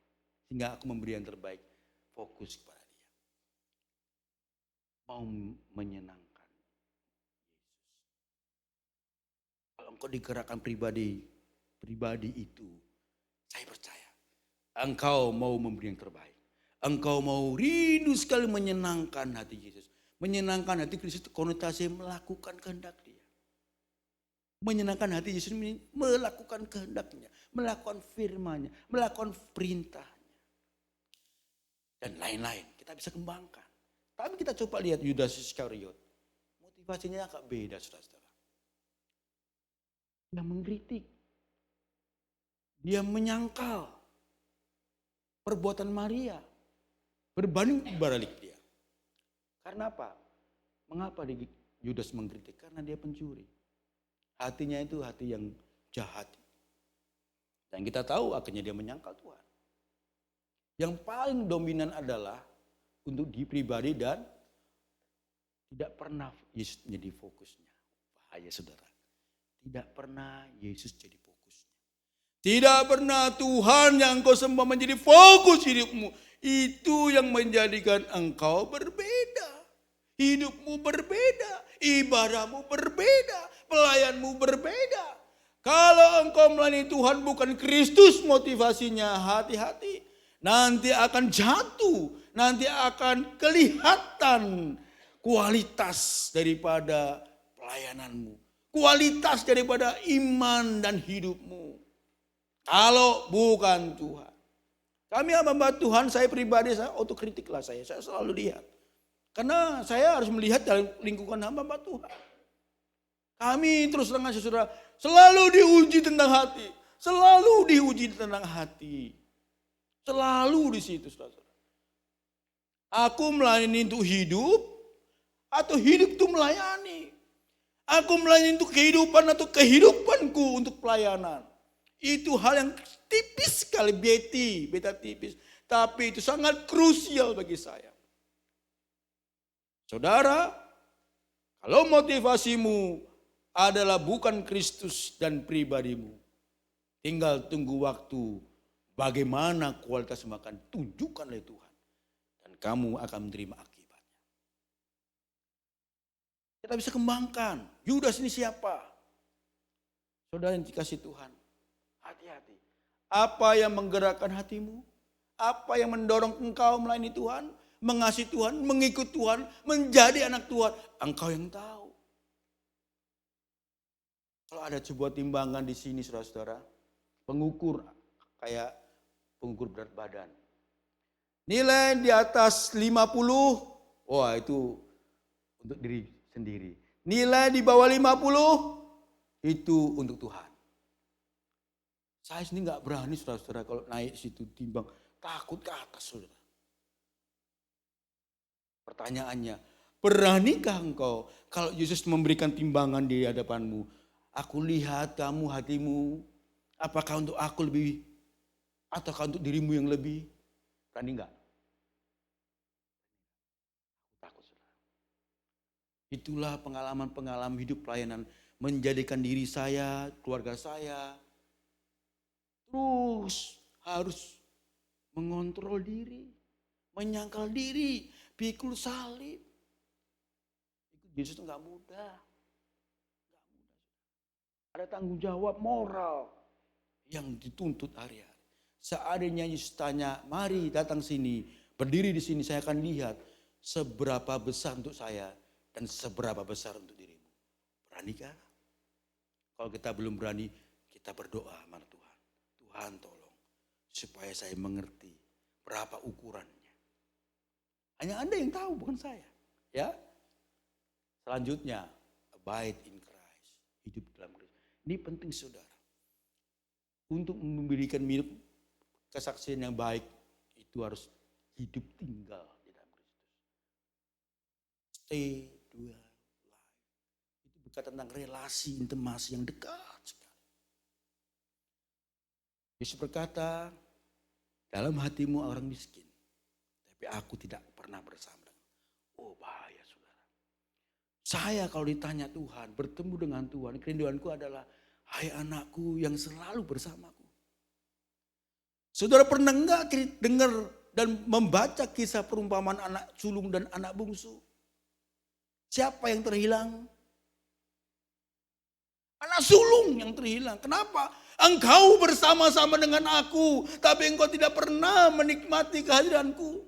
Sehingga aku memberi yang terbaik, fokus kepada dia. Mau menyenangkan Yesus. Kalau engkau digerakkan pribadi itu, Saya percaya engkau mau memberi yang terbaik. Engkau mau rindu sekali menyenangkan hati Yesus. Menyenangkan hati Kristus itu konotasi melakukan kehendak Dia. Menyenangkan hati Yesus ini melakukan kehendaknya, melakukan firman-Nya, melakukan perintahnya. Dan lain-lain kita bisa kembangkan. Tapi kita coba lihat Yudas Iskariot. Motivasinya agak beda, saudara-saudara. Dia mengkritik. Dia menyangkal perbuatan Maria. Berbanding berbalik dia. Karena apa? Mengapa Yudas mengkritik? Karena dia pencuri. Hatinya itu hati yang jahat. Dan kita tahu akhirnya dia menyangkal Tuhan. Yang paling dominan adalah untuk diri pribadi dan tidak pernah Yesus menjadi fokusnya. Bahaya saudara. Tidak pernah Yesus jadi fokusnya. Tidak pernah Tuhan yang kau sembah menjadi fokus hidupmu. Itu yang menjadikan engkau berbeda. Hidupmu berbeda. Ibadahmu berbeda. Pelayanmu berbeda. Kalau engkau melayani Tuhan bukan Kristus motivasinya, hati-hati. Nanti akan jatuh. Nanti akan kelihatan kualitas daripada pelayananmu. Kualitas daripada iman dan hidupmu. Kalau bukan Tuhan. Kami hamba Tuhan, saya pribadi, saya otokritik lah saya selalu lihat. Karena saya harus melihat dalam lingkungan hamba Tuhan. Kami terus terang saudara, selalu diuji tentang hati. Selalu diuji tentang hati. Selalu di situ saudara. Aku melayani untuk hidup, atau hidup itu melayani. Aku melayani untuk kehidupan atau kehidupanku untuk pelayanan. Itu hal yang tipis sekali, beta tipis. Tapi itu sangat krusial bagi saya. Saudara, kalau motivasimu adalah bukan Kristus dan pribadimu, tinggal tunggu waktu bagaimana kualitas makan tunjukkan oleh Tuhan. Dan kamu akan menerima akibatnya. Kita bisa kembangkan. Yudas ini siapa? Saudara yang dikasih Tuhan. Hati-hati. Apa yang menggerakkan hatimu? Apa yang mendorong engkau melayani Tuhan? Mengasihi Tuhan, mengikut Tuhan, menjadi anak Tuhan. Engkau yang tahu. Kalau ada sebuah timbangan di sini saudara-saudara. Pengukur kayak pengukur berat badan. Nilai di atas 50, wah itu untuk diri sendiri. Nilai di bawah 50, itu untuk Tuhan. Saya sendiri gak berani saudara-saudara kalau naik situ timbang. Takut ke atas saudara. Pertanyaannya, beranikah engkau kalau Yesus memberikan timbangan di hadapanmu? Aku lihat kamu hatimu, apakah untuk aku lebih ataukah untuk dirimu yang lebih? Berani enggak? Takut saudara. Itulah pengalaman-pengalaman hidup pelayanan menjadikan diri saya, keluarga saya terus harus mengontrol diri, menyangkal diri, pikul salib. Yesus itu enggak mudah. Ada tanggung jawab moral yang dituntut hari-hari. Seandainya Yesus tanya, mari datang sini, berdiri di sini, saya akan lihat seberapa besar untuk saya dan seberapa besar untuk dirimu. Beranikah? Kalau kita belum berani, kita berdoa sama Tuhan. Tuhan tolong, supaya saya mengerti berapa ukurannya. Hanya Anda yang tahu, bukan saya. Ya. Selanjutnya, abide in Christ, hidup dalam Kristus. Ini penting saudara. Untuk memberikan kesaksian yang baik, itu harus hidup tinggal di dalam Kristus. Stay, dwell, life. Itu berkata tentang relasi, intimasi yang dekat sekali. Yesus berkata, dalam hatimu orang miskin, tapi aku tidak pernah bersama. Oh bahaya saudara. Saya kalau ditanya Tuhan, bertemu dengan Tuhan, kerinduanku adalah, hai anakku yang selalu bersamaku. Saudara pernah enggak dengar dan membaca kisah perumpamaan anak sulung dan anak bungsu? Siapa yang terhilang? Anak sulung yang terhilang. Kenapa? Engkau bersama-sama dengan aku, tapi engkau tidak pernah menikmati kehadiranku.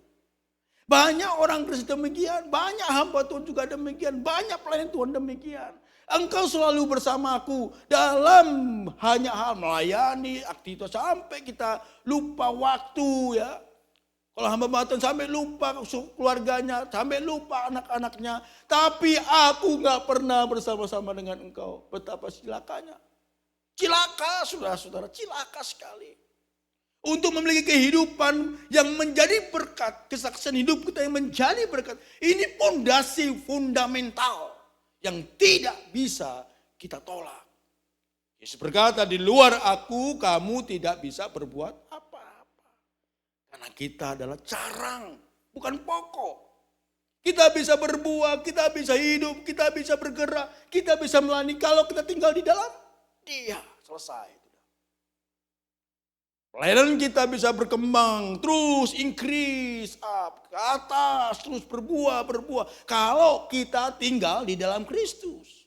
Banyak orang Kristen demikian, banyak hamba Tuhan juga demikian, banyak pelayan Tuhan demikian. Engkau selalu bersamaku dalam hanya hal melayani, aktivitas sampai kita lupa waktu ya. Kalau hamba Tuhan sampai lupa keluarganya, sampai lupa anak-anaknya. Tapi aku gak pernah bersama-sama dengan engkau. Betapa cilakanya. Cilaka saudara-saudara, cilaka sekali. Untuk memiliki kehidupan yang menjadi berkat, kesaksian hidup kita yang menjadi berkat. Ini fondasi fundamental yang tidak bisa kita tolak. Yesus berkata, di luar aku kamu tidak bisa berbuat apa-apa. Karena kita adalah carang, bukan pokok. Kita bisa berbuah, kita bisa hidup, kita bisa bergerak, kita bisa melayani kalau kita tinggal di dalam Dia. Selesai. Pelayanan kita bisa berkembang, terus increase up, ke atas, terus berbuah. Kalau kita tinggal di dalam Kristus.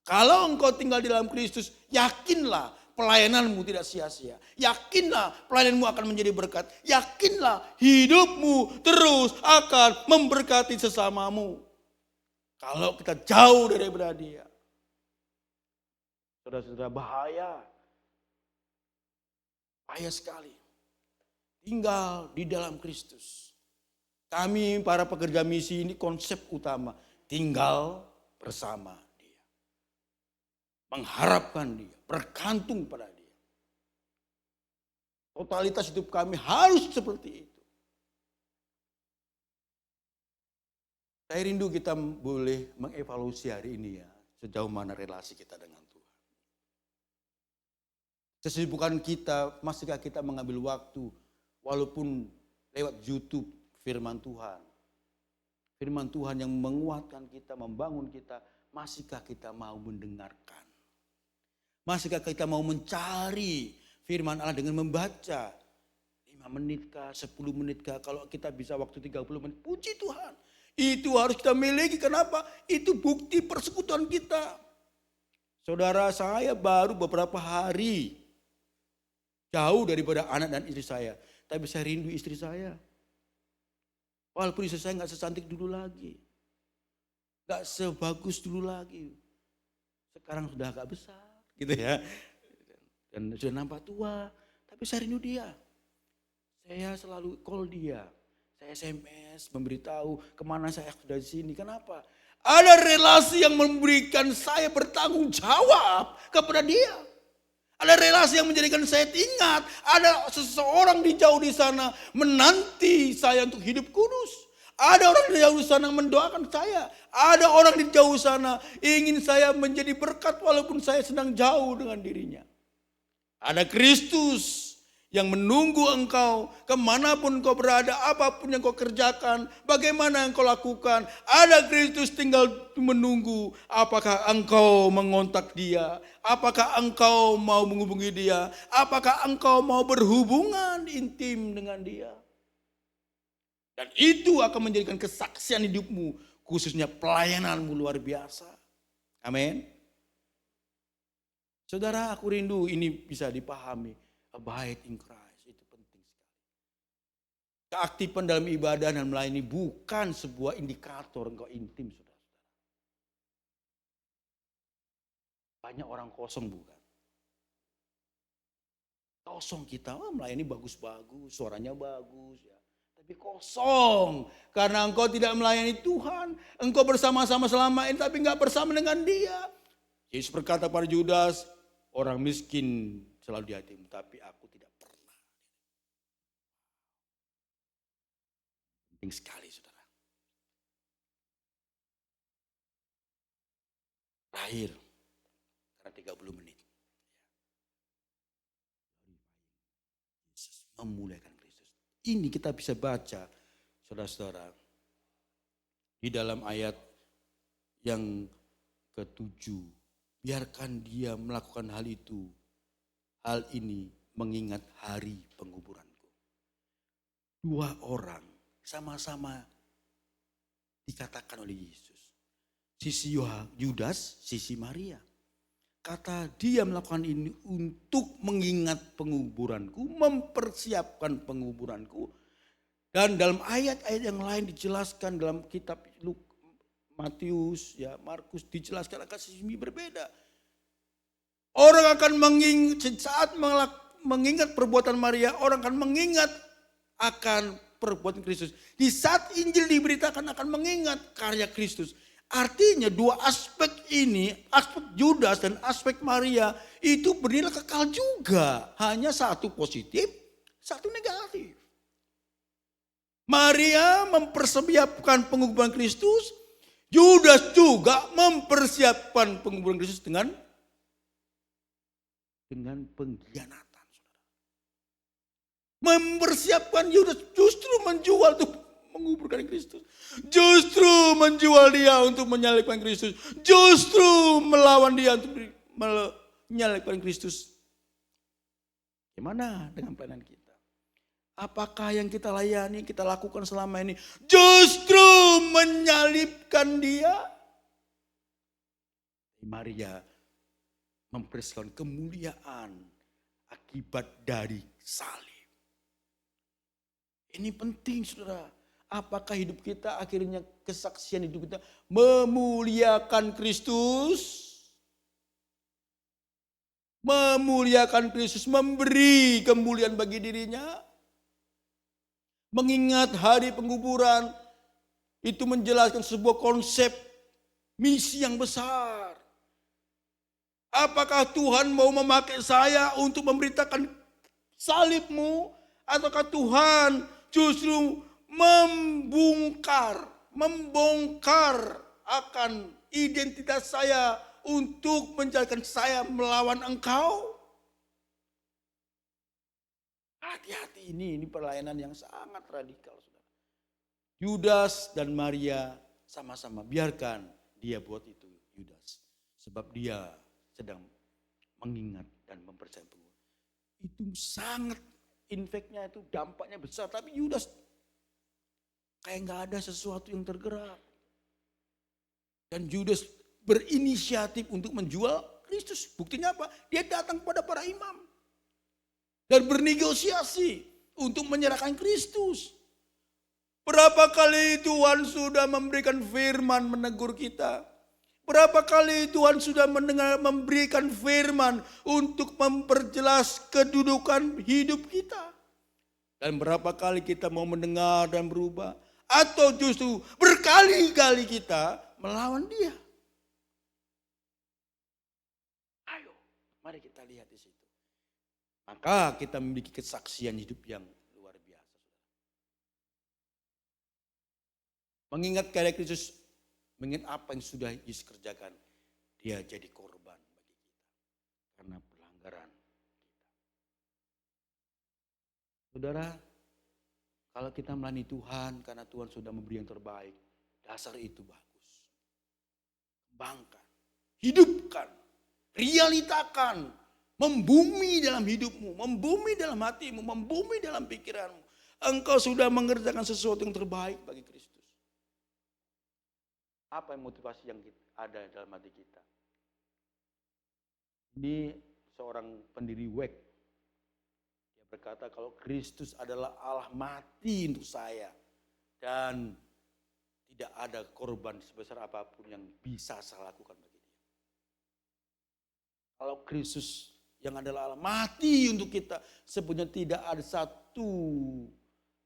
Kalau engkau tinggal di dalam Kristus, yakinlah pelayananmu tidak sia-sia. Yakinlah pelayananmu akan menjadi berkat. Yakinlah hidupmu terus akan memberkati sesamamu. Kalau kita jauh daripada Dia. Saudara-saudara, bahaya. Bahaya sekali. Tinggal di dalam Kristus. Kami para pekerja misi ini konsep utama. Tinggal bersama Dia. Mengharapkan Dia. Bergantung pada Dia. Totalitas hidup kami harus seperti itu. Saya rindu kita boleh mengevaluasi hari ini ya. Sejauh mana relasi kita dengan Tuhan. Kesibukan kita, masihkah kita mengambil waktu walaupun lewat YouTube firman Tuhan. Firman Tuhan yang menguatkan kita, membangun kita, masihkah kita mau mendengarkan? Masihkah kita mau mencari firman Allah dengan membaca 5 menitkah, 10 menitkah, kalau kita bisa waktu 30 menit, puji Tuhan. Itu harus kita miliki, kenapa? Itu bukti persekutuan kita. Saudara saya baru beberapa hari jauh daripada anak dan istri saya. Tapi saya rindu istri saya. Walaupun istri saya gak secantik dulu lagi. Gak sebagus dulu lagi. Sekarang sudah agak besar gitu ya. Dan sudah nampak tua. Tapi saya rindu dia. Saya selalu call dia. Saya SMS memberitahu kemana saya sudah di sini. Kenapa? Ada relasi yang memberikan saya bertanggung jawab kepada dia. Ada relasi yang menjadikan saya ingat. Ada seseorang di jauh di sana menanti saya untuk hidup kudus. Ada orang di jauh di sana mendoakan saya. Ada orang di jauh sana ingin saya menjadi berkat walaupun saya sedang jauh dengan dirinya. Ada Kristus yang menunggu engkau kemanapun kau berada, apapun yang kau kerjakan, bagaimana yang kau lakukan. Ada Kristus tinggal menunggu apakah engkau mengontak Dia, apakah engkau mau menghubungi Dia, apakah engkau mau berhubungan intim dengan Dia. Dan itu akan menjadikan kesaksian hidupmu, khususnya pelayananmu luar biasa. Amin. Saudara, aku rindu ini bisa dipahami. Abide in Christ, itu penting sekali. Keaktifan dalam ibadah dan melayani bukan sebuah indikator engkau intim, saudara-saudara. Banyak orang kosong bukan. Kosong kita, melayani bagus-bagus, suaranya bagus ya. Tapi kosong, karena engkau tidak melayani Tuhan. Engkau bersama-sama selama ini tapi enggak bersama dengan Dia. Yesus berkata pada Judas, orang miskin selalu di hatimu, tapi aku tidak pernah. Penting sekali, saudara. Terakhir, karena 30 menit. Yesus memuliakan Kristus. Ini kita bisa baca, saudara-saudara, di dalam ayat yang ke-7. Biarkan dia melakukan hal itu. Hal ini mengingat hari penguburanku. 2 orang sama-sama dikatakan oleh Yesus. Sisi Yudas, sisi Maria. kata dia melakukan ini untuk mengingat penguburanku, mempersiapkan penguburanku. Dan dalam ayat-ayat yang lain dijelaskan dalam kitab Matius, ya Markus dijelaskan akan sisi berbeda. Orang akan mengingat perbuatan Maria, orang akan mengingat akan perbuatan Kristus. Di saat Injil diberitakan akan mengingat karya Kristus. Artinya dua aspek ini, aspek Yudas dan aspek Maria itu bernilai kekal juga. Hanya satu positif, satu negatif. Maria mempersiapkan penguburan Kristus, Yudas juga mempersiapkan penguburan Kristus dengan pengkhianatan. Mempersiapkan Yudas justru menjual untuk menguburkan Kristus. Justru menjual dia untuk menyalibkan Kristus. Justru melawan dia untuk menyalibkan Kristus. Gimana dengan pelayanan kita? Apakah yang kita layani, kita lakukan selama ini justru menyalibkan dia? Maria mempersiapkan kemuliaan akibat dari salib. Ini penting saudara. Apakah hidup kita akhirnya kesaksian hidup kita memuliakan Kristus? Memuliakan Kristus, memberi kemuliaan bagi dirinya. Mengingat hari penguburan itu menjelaskan sebuah konsep misi yang besar. Apakah Tuhan mau memakai saya untuk memberitakan salibmu? Ataukah Tuhan justru membongkar akan identitas saya untuk menjadikan saya melawan engkau? Hati-hati, ini pelayanan yang sangat radikal, saudara. Yudas dan Maria sama-sama biarkan dia buat itu, Yudas. Sebab dia sedang mengingat dan mempercayai penguburan. Itu sangat impactnya itu dampaknya besar. Tapi Yudas kayak gak ada sesuatu yang tergerak. Dan Yudas berinisiatif untuk menjual Kristus. Buktinya apa? Dia datang kepada para imam. Dan bernegosiasi untuk menyerahkan Kristus. Berapa kali Tuhan sudah memberikan firman menegur kita. Berapa kali Tuhan sudah memberikan firman untuk memperjelas kedudukan hidup kita. Dan berapa kali kita mau mendengar dan berubah. Atau justru berkali-kali kita melawan dia. Ayo, mari kita lihat di situ. Maka kita memiliki kesaksian hidup yang luar biasa. Mengingat karya Kristus, mengingat apa yang sudah Yesus kerjakan, dia jadi korban bagi kita. Karena pelanggaran kita. Saudara, kalau kita melayani Tuhan karena Tuhan sudah memberi yang terbaik, dasar itu bagus. Kembangkan, hidupkan, realitakan, membumi dalam hidupmu, membumi dalam hatimu, membumi dalam pikiranmu. Engkau sudah mengerjakan sesuatu yang terbaik bagi Kristus. Apa yang motivasi yang ada dalam hati kita? Ini seorang pendiri WEC. Dia berkata kalau Kristus adalah Allah mati untuk saya. Dan tidak ada korban sebesar apapun yang bisa saya lakukan bagi dia. Kalau Kristus yang adalah Allah mati untuk kita, sebenarnya tidak ada satu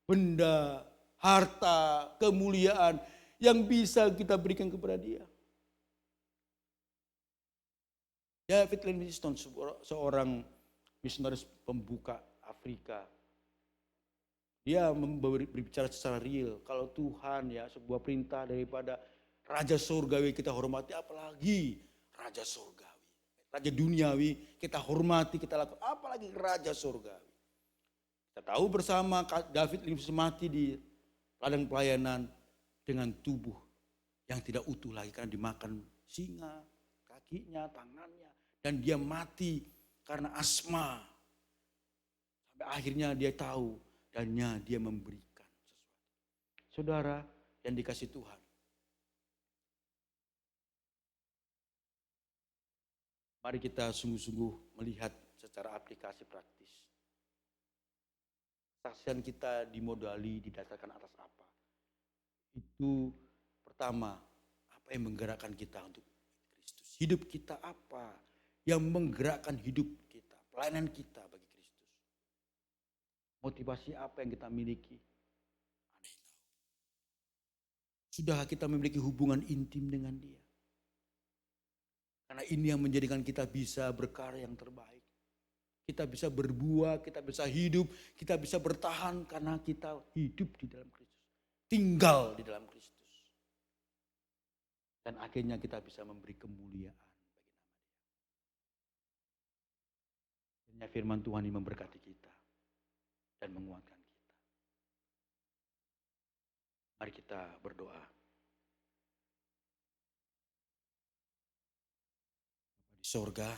benda, harta, kemuliaan yang bisa kita berikan kepada dia. David Livingstone, seorang misionaris pembuka Afrika. Dia berbicara secara real. Kalau Tuhan ya sebuah perintah daripada Raja Surgawi kita hormati, apalagi Raja Surgawi. Raja duniawi kita hormati, kita lakukan, apalagi Raja Surgawi. Kita tahu bersama David Livingstone mati di ladang pelayanan dengan tubuh yang tidak utuh lagi karena dimakan singa, kakinya, tangannya. Dan dia mati karena asma. Sampai akhirnya dia tahu dan dia memberikan sesuatu. Saudara yang dikasih Tuhan. Mari kita sungguh-sungguh melihat secara aplikasi praktis. Kesaksian kita dimodali didasarkan atas apa? Itu pertama, apa yang menggerakkan kita untuk Kristus? Hidup kita apa yang menggerakkan hidup kita, pelayanan kita bagi Kristus? Motivasi apa yang kita miliki? Ada yang tahu. Sudah kita memiliki hubungan intim dengan Dia? Karena ini yang menjadikan kita bisa berkarya yang terbaik. Kita bisa berbuah, kita bisa hidup, kita bisa bertahan karena kita hidup di dalam Kristus. Tinggal di dalam Kristus. Dan akhirnya kita bisa memberi kemuliaan bagi nama Dia. Akhirnya firman Tuhan ini memberkati kita dan menguatkan kita. Mari kita berdoa. Bapa di sorga,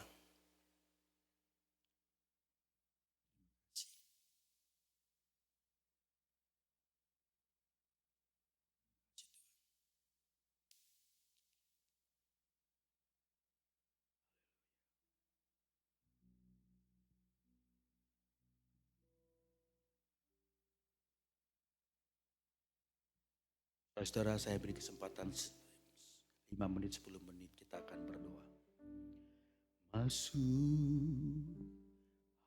saudara, saya beri kesempatan 5 menit, 10 menit kita akan berdoa. Masuk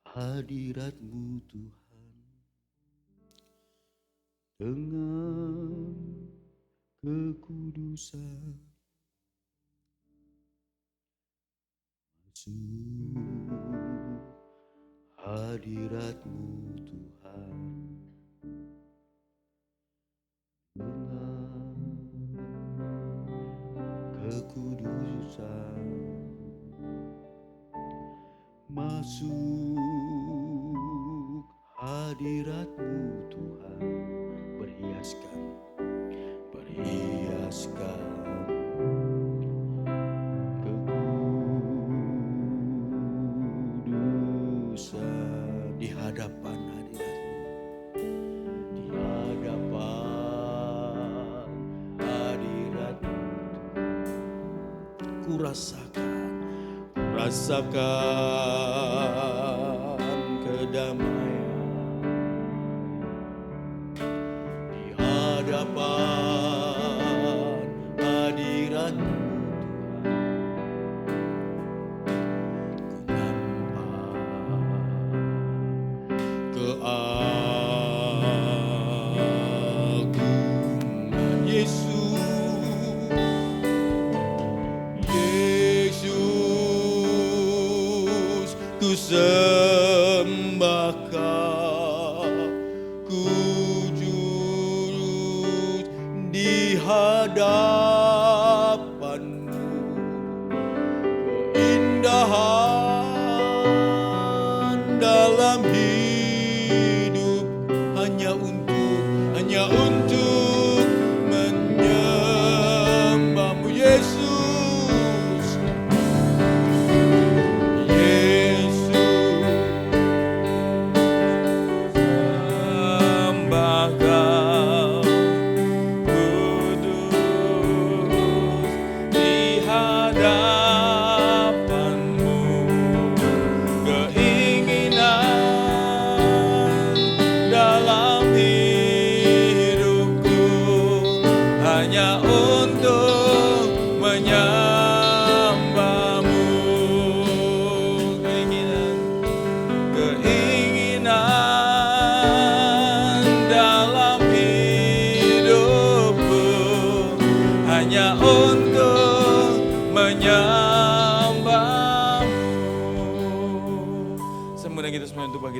hadirat-Mu Tuhan dengan kekudusan. Masuk hadirat-Mu Tuhan dengan kekudusan. Masuk hadirat-Mu Tuhan, berhiaskan kekudusan di hadapan hadirat-Mu, di hadapan hadirat-Mu. Rasakan kedamaian di hadapan hadirat-Mu Tuhan. Ku nampak keagungan Yesus. Ku sembah Kau, ku jujur di hadapan-Mu. Keindahan dalam hidup hanya untuk menyembah-Mu Yesus.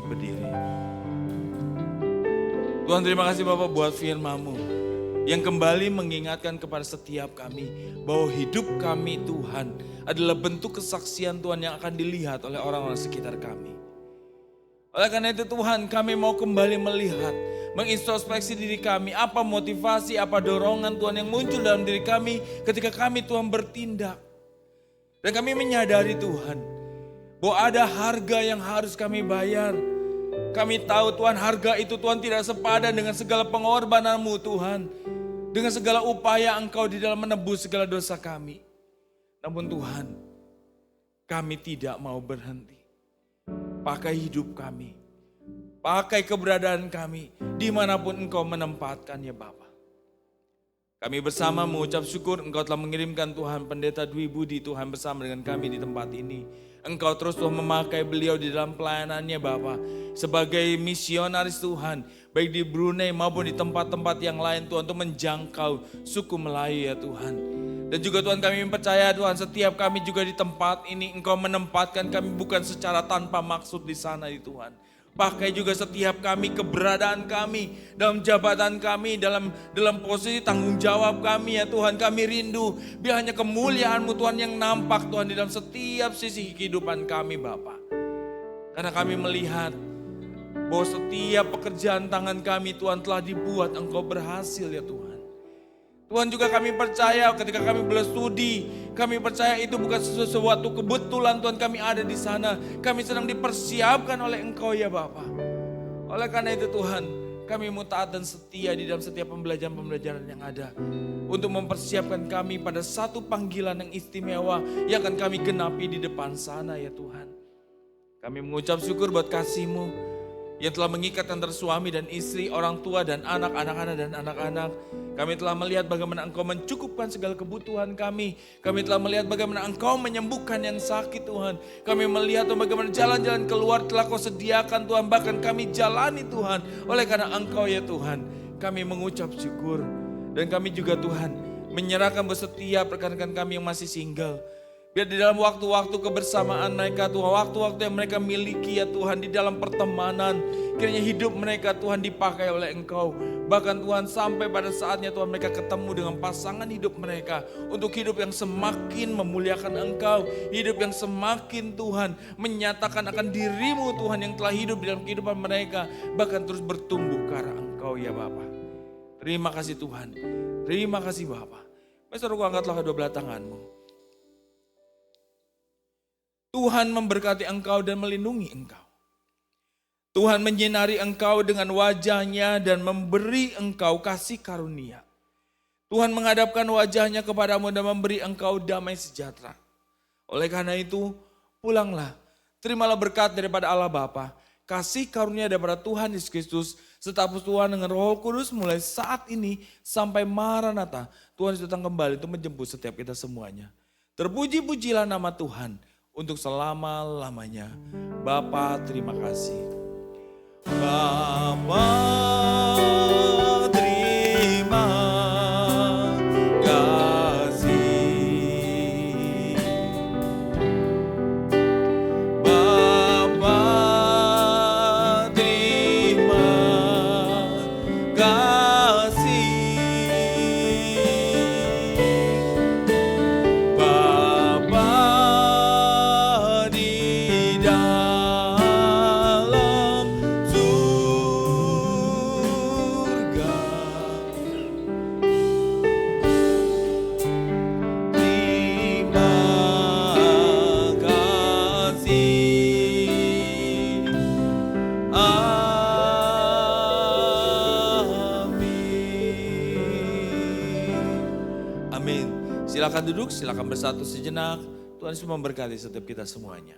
Berdiri. Tuhan, terima kasih Bapak buat firman-Mu yang kembali mengingatkan kepada setiap kami bahwa hidup kami Tuhan adalah bentuk kesaksian Tuhan yang akan dilihat oleh orang-orang sekitar kami. Oleh karena itu Tuhan, kami mau kembali melihat, mengintrospeksi diri kami, apa motivasi, apa dorongan Tuhan yang muncul dalam diri kami ketika kami Tuhan bertindak. Dan kami menyadari Tuhan, bahwa ada harga yang harus kami bayar. Kami tahu Tuhan, harga itu Tuhan tidak sepadan dengan segala pengorbanan-Mu Tuhan. Dengan segala upaya Engkau di dalam menebus segala dosa kami. Namun Tuhan, kami tidak mau berhenti. Pakai hidup kami, pakai keberadaan kami, dimanapun Engkau menempatkan ya Bapa. Kami bersama mengucap syukur Engkau telah mengirimkan Tuhan Pendeta Dwi Budi Tuhan bersama dengan kami di tempat ini. Engkau terus Tuhan memakai beliau di dalam pelayanannya Bapa. Sebagai misionaris Tuhan, baik di Brunei maupun di tempat-tempat yang lain Tuhan, untuk menjangkau suku Melayu ya Tuhan. Dan juga Tuhan kami percaya Tuhan, setiap kami juga di tempat ini Engkau menempatkan kami bukan secara tanpa maksud di sana ya Tuhan. Pakai juga setiap kami, keberadaan kami, dalam jabatan kami, dalam posisi tanggung jawab kami ya Tuhan. Kami rindu biar hanya kemuliaan-Mu Tuhan yang nampak Tuhan di dalam setiap sisi kehidupan kami Bapa. Karena kami melihat bahwa setiap pekerjaan tangan kami Tuhan telah dibuat Engkau berhasil ya Tuhan. Tuhan juga kami percaya ketika kami berstudi, kami percaya itu bukan sesuatu kebetulan Tuhan kami ada di sana. Kami sedang dipersiapkan oleh Engkau ya Bapa. Oleh karena itu Tuhan, kami mau taat dan setia di dalam setiap pembelajaran-pembelajaran yang ada. Untuk mempersiapkan kami pada satu panggilan yang istimewa yang akan kami genapi di depan sana ya Tuhan. Kami mengucap syukur buat kasih-Mu yang telah mengikat antara suami dan istri, orang tua dan anak-anak. Kami telah melihat bagaimana Engkau mencukupkan segala kebutuhan kami. Kami telah melihat bagaimana Engkau menyembuhkan yang sakit Tuhan. Kami melihat bagaimana jalan-jalan keluar telah Kau sediakan Tuhan. Bahkan kami jalani Tuhan. Oleh karena Engkau ya Tuhan, kami mengucap syukur. Dan kami juga Tuhan menyerahkan buat setiap rekan-rekan kami yang masih single. Biar di dalam waktu-waktu kebersamaan mereka Tuhan, waktu-waktu yang mereka miliki ya Tuhan di dalam pertemanan, kiranya hidup mereka Tuhan dipakai oleh Engkau. Bahkan Tuhan sampai pada saatnya Tuhan mereka ketemu dengan pasangan hidup mereka. Untuk hidup yang semakin memuliakan Engkau. Hidup yang semakin Tuhan menyatakan akan diri-Mu Tuhan yang telah hidup di dalam kehidupan mereka. Bahkan terus bertumbuh ke arah Engkau ya Bapa. Terima kasih Tuhan. Terima kasih Bapa. Mari saudaraku, angkatlah kedua belah tanganmu. Tuhan memberkati engkau dan melindungi engkau. Tuhan menyinari engkau dengan wajahnya dan memberi engkau kasih karunia. Tuhan menghadapkan wajahnya kepadamu dan memberi engkau damai sejahtera. Oleh karena itu, pulanglah, terimalah berkat daripada Allah Bapa, kasih karunia daripada Tuhan Yesus Kristus, serta persekutuan dengan Roh Kudus mulai saat ini sampai Maranatha. Tuhan datang kembali untuk menjemput setiap kita semuanya. Terpuji-pujilah nama Tuhan untuk selama-lamanya. Bapa, terima kasih. Bapa, terima kasih. Bapa, terima kasih. Bapa di dalam surga, terima kasih. Amin. Amin. Silakan duduk, silakan bersatu sejenak. Tuhan Yesus memberkati setiap kita semuanya.